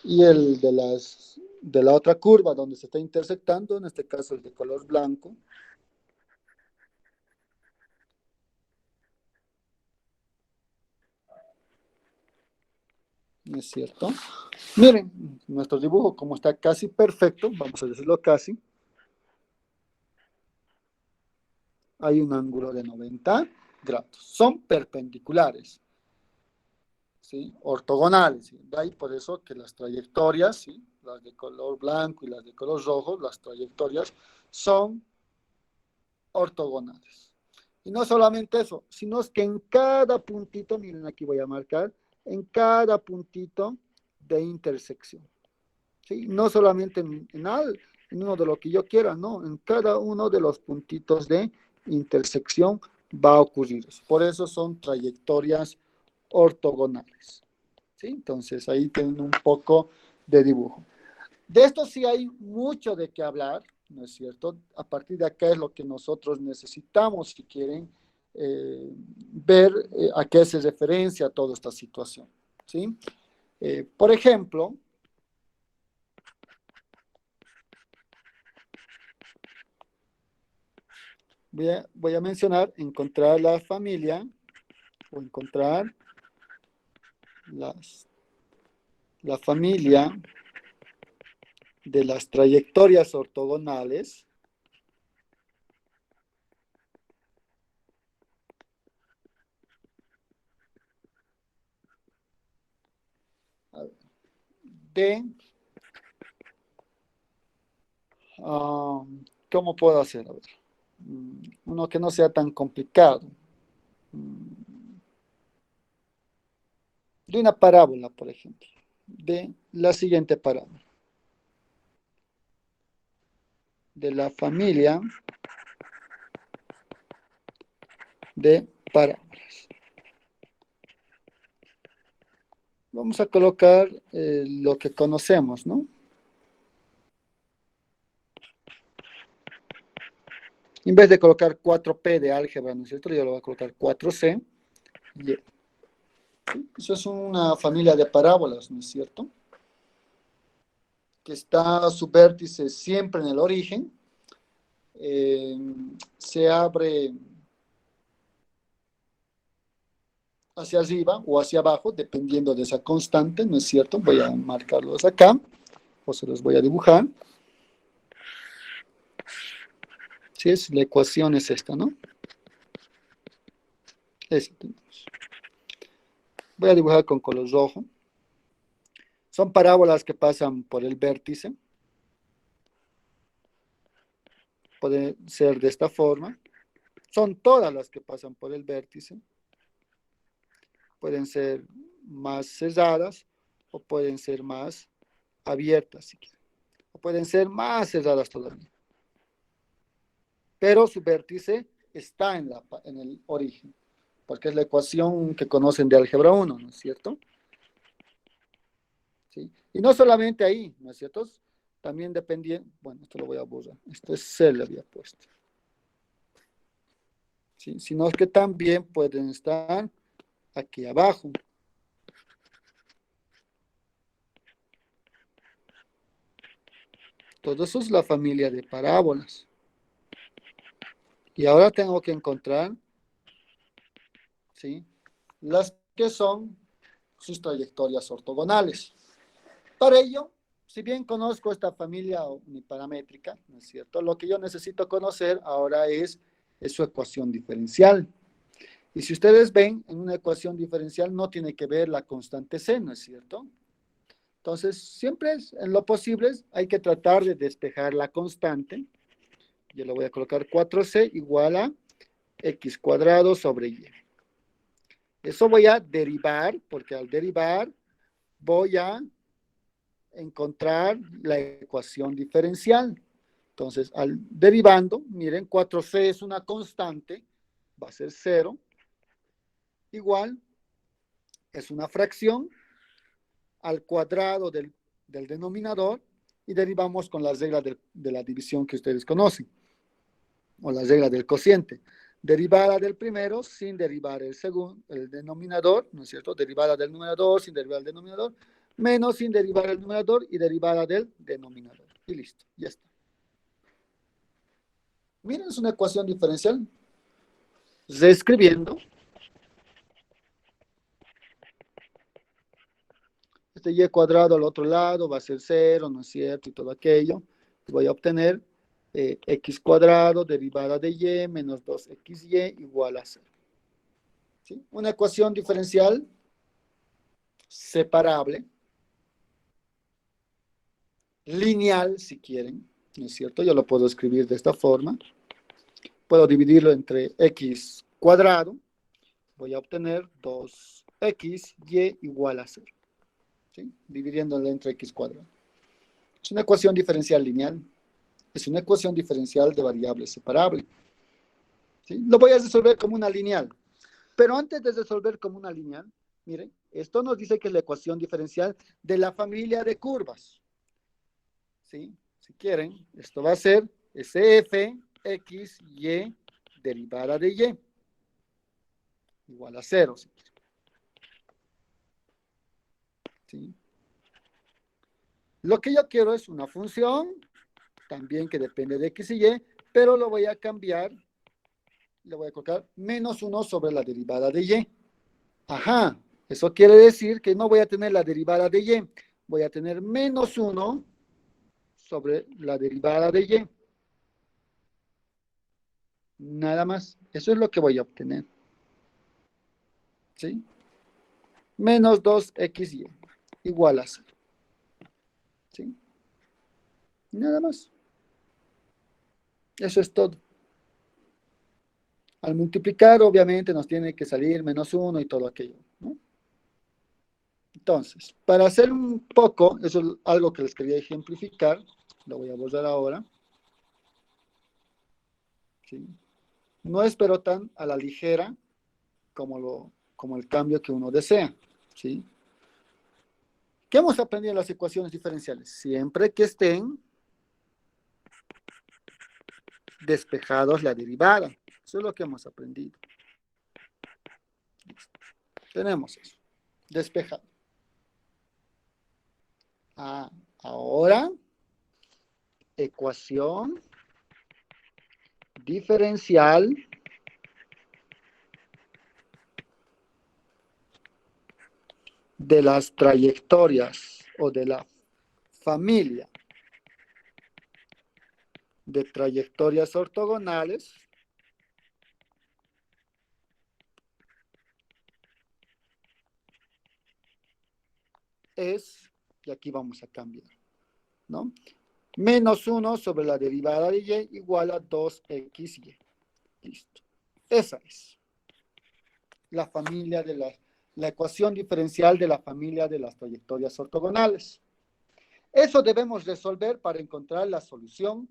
Y el de la otra curva donde se está intersectando, en este caso el de color blanco. ¿No es cierto? Miren, nuestro dibujo como está casi perfecto, vamos a decirlo casi. Hay un ángulo de 90 grados. Son perpendiculares, ¿sí? Ortogonales. ¿Sí? De ahí por eso que las trayectorias, ¿sí?, las de color blanco y las de color rojo, las trayectorias son ortogonales. Y no solamente eso, sino es que en cada puntito, miren, aquí voy a marcar, en cada puntito de intersección. ¿Sí? No solamente en uno de lo que yo quiera, no, en cada uno de los puntitos de intersección va a ocurrir eso. Por eso son trayectorias ortogonales. ¿Sí? Entonces ahí tienen un poco de dibujo. De esto sí hay mucho de qué hablar, ¿no es cierto? A partir de acá es lo que nosotros necesitamos si quieren ver a qué se referencia toda esta situación, ¿sí? Por ejemplo, voy a mencionar encontrar la familia o encontrar la familia de las trayectorias ortogonales de, ¿cómo puedo hacer? A ver, uno que no sea tan complicado. De una parábola, por ejemplo, de la siguiente parábola. De la familia de parábolas. Vamos a colocar lo que conocemos, ¿no? En vez de colocar 4P de álgebra, ¿no es cierto? Yo lo voy a colocar 4C. Y eso es una familia de parábolas, ¿no es cierto? Que está su vértice siempre en el origen. Se abre hacia arriba o hacia abajo, dependiendo de esa constante, ¿no es cierto? Voy a marcarlos acá, o se los voy a dibujar. Sí, la ecuación es esta, ¿no? Esta tenemos. Voy a dibujar con color rojo, Son parábolas que pasan por el vértice. Puede ser de esta forma. Son todas las que pasan por el vértice. Pueden ser más cerradas o pueden ser más abiertas, si quieren. O pueden ser más cerradas todavía. Pero su vértice está en el origen, porque es la ecuación que conocen de álgebra 1, ¿no es cierto? ¿Sí? Y no solamente ahí, ¿no es cierto? También dependiendo, bueno, esto lo voy a borrar, esto es C le había puesto. ¿Sí? Sino que también pueden estar aquí abajo. Todo eso es la familia de parábolas. Y ahora tengo que encontrar, ¿sí?, las que son sus trayectorias ortogonales. Para ello, si bien conozco esta familia uniparamétrica, ¿no es cierto? Lo que yo necesito conocer ahora es su ecuación diferencial. Y si ustedes ven, en una ecuación diferencial no tiene que ver la constante c, ¿no es cierto? Entonces, siempre en lo posible hay que tratar de despejar la constante. Yo le voy a colocar 4c igual a x cuadrado sobre y. Eso voy a derivar, porque al derivar voy a encontrar la ecuación diferencial. Entonces, al derivando, miren, 4c es una constante, va a ser 0, igual, es una fracción al cuadrado del denominador, y derivamos con las reglas de la división que ustedes conocen, o la regla del cociente. Derivada del primero sin derivar el segundo, el denominador, ¿no es cierto? Derivada del numerador sin derivar el denominador, menos sin derivar el numerador y derivada del denominador. Y listo, ya está. Miren, es una ecuación diferencial. Reescribiendo. Este y cuadrado al otro lado va a ser 0, ¿no es cierto? Y todo aquello. Voy a obtener x cuadrado derivada de y menos 2xy igual a 0. ¿Sí? Una ecuación diferencial separable, lineal si quieren, ¿no es cierto? Yo lo puedo escribir de esta forma. Puedo dividirlo entre x cuadrado. Voy a obtener 2xy igual a 0. ¿Sí? Dividiéndolo entre x cuadrado. Es una ecuación diferencial lineal. Es una ecuación diferencial de variable separable. ¿Sí? Lo voy a resolver como una lineal. Pero antes de resolver como una lineal, miren, esto nos dice que es la ecuación diferencial de la familia de curvas. ¿Sí? Si quieren, esto va a ser SF, X, Y, derivada de Y. Igual a 0. ¿Sí? Lo que yo quiero es una función, también que depende de X y Y, pero lo voy a cambiar, le voy a colocar menos 1 sobre la derivada de Y. Ajá, eso quiere decir que no voy a tener la derivada de Y, voy a tener menos 1 sobre la derivada de Y. Nada más, eso es lo que voy a obtener. ¿Sí? Menos 2xy igual a 0. ¿Sí? Nada más. Eso es todo. Al multiplicar, obviamente, nos tiene que salir menos 1 y todo aquello, ¿no? Entonces, para hacer un poco, eso es algo que les quería ejemplificar, lo voy a borrar ahora. ¿Sí? No es pero tan a la ligera como el cambio que uno desea. ¿Sí? ¿Qué hemos aprendido en las ecuaciones diferenciales? Siempre que estén despejados la derivada. Eso es lo que hemos aprendido. Tenemos eso, despejado. Ahora, ecuación diferencial de las trayectorias o de la familia de trayectorias ortogonales es Y aquí vamos a cambiar, ¿no? Menos 1 sobre la derivada de y igual a 2xy. Listo. Esa es la familia de la ecuación diferencial de la familia de las trayectorias ortogonales. Eso debemos resolver para encontrar la solución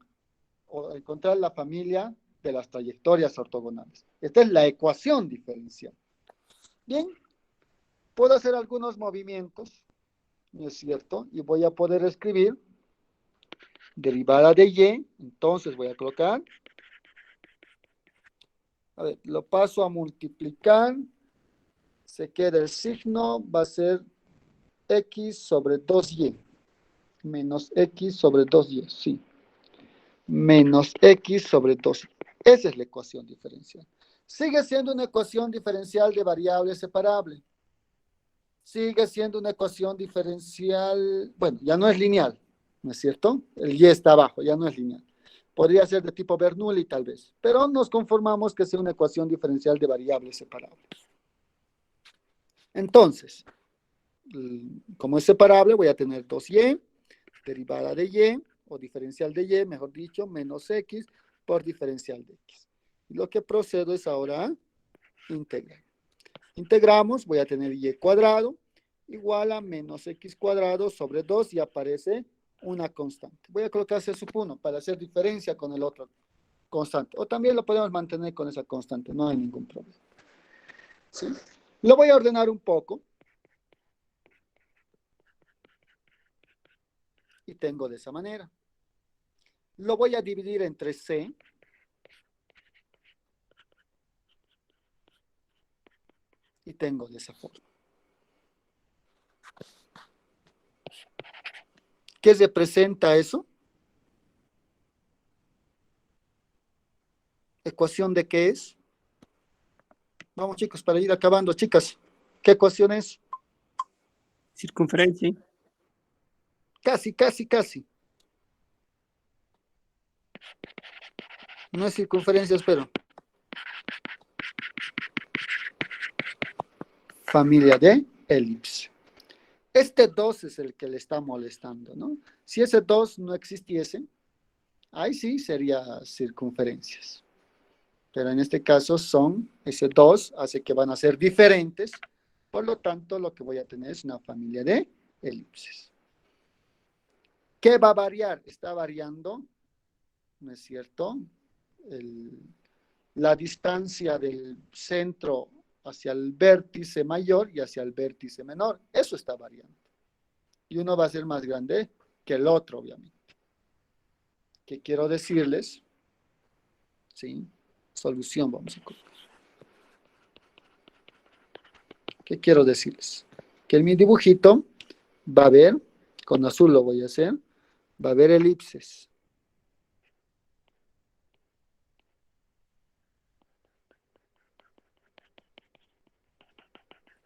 o encontrar la familia de las trayectorias ortogonales. Esta es la ecuación diferencial. Bien, puedo hacer algunos movimientos, ¿no es cierto? Y voy a poder escribir derivada de y, entonces voy a colocar, a ver, lo paso a multiplicar, se queda el signo, va a ser x sobre 2y, menos x sobre 2y, sí, menos x sobre 2y. Esa es la ecuación diferencial. Sigue siendo una ecuación diferencial de variable separable. Sigue siendo una ecuación diferencial, bueno, ya no es lineal, ¿no es cierto? El y está abajo, ya no es lineal. Podría ser de tipo Bernoulli tal vez, pero nos conformamos que sea una ecuación diferencial de variables separables. Entonces, como es separable, voy a tener 2y, derivada de y, o diferencial de y, mejor dicho, menos x por diferencial de x. Y lo que procedo es ahora a integrar. Integramos, voy a tener y cuadrado igual a menos x cuadrado sobre 2 y aparece una constante. Voy a colocar C sub 1 para hacer diferencia con el otro constante. O también lo podemos mantener con esa constante, no hay ningún problema. ¿Sí? Lo voy a ordenar un poco. Y tengo de esa manera. Lo voy a dividir entre C. Y tengo de esa forma. ¿Qué representa eso? ¿Ecuación de qué es? Vamos, chicos, para ir acabando. Chicas, ¿qué ecuación es? Circunferencia. Casi, casi, casi. No es circunferencia, espero. Familia de elipse. Este 2 es el que le está molestando, ¿no? Si ese 2 no existiese, ahí sí sería circunferencias. Pero en este caso ese 2 hace que van a ser diferentes, por lo tanto lo que voy a tener es una familia de elipses. ¿Qué va a variar? Está variando, ¿no es cierto? La distancia del centro hacia el vértice mayor y hacia el vértice menor. Eso está variando. Y uno va a ser más grande que el otro, obviamente. ¿Qué quiero decirles? ¿Sí? Solución vamos a colocar. ¿Qué quiero decirles? Que en mi dibujito va a haber, con azul lo voy a hacer, va a haber elipses.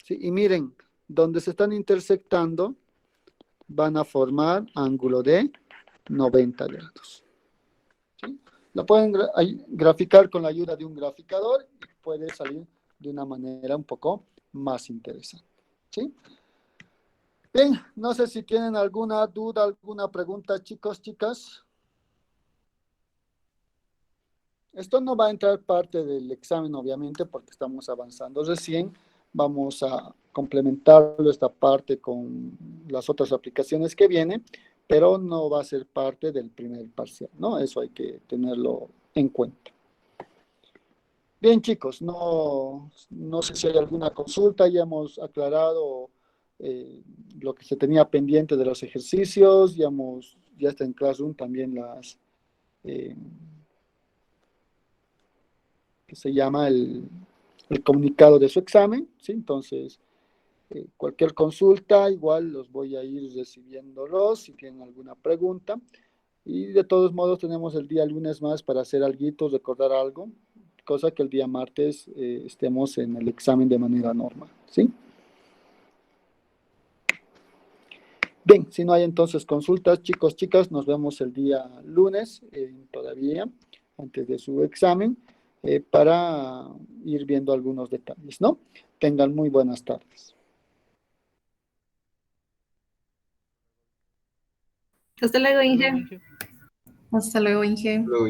¿Sí? Y miren, donde se están intersectando, van a formar ángulo de 90 grados. ¿Sí? La pueden graficar con la ayuda de un graficador y puede salir de una manera un poco más interesante. ¿Sí? Bien, no sé si tienen alguna duda, alguna pregunta, chicos, chicas. Esto no va a entrar parte del examen, obviamente, porque estamos avanzando recién. Vamos a complementarlo esta parte con las otras aplicaciones que vienen, pero no va a ser parte del primer parcial, ¿no? Eso hay que tenerlo en cuenta. Bien, chicos, no sé si hay alguna consulta, ya hemos aclarado lo que se tenía pendiente de los ejercicios, ya está en Classroom también que se llama el comunicado de su examen, ¿sí? Entonces, cualquier consulta, igual los voy a ir recibiéndolos si tienen alguna pregunta. Y de todos modos tenemos el día lunes más para hacer algo, recordar algo, cosa que el día martes estemos en el examen de manera normal, ¿sí? Bien, si no hay entonces consultas, chicos, chicas, nos vemos el día lunes, todavía, antes de su examen, para ir viendo algunos detalles, ¿no? Tengan muy buenas tardes. Hasta luego, Inge. Hasta luego, Inge. Luego,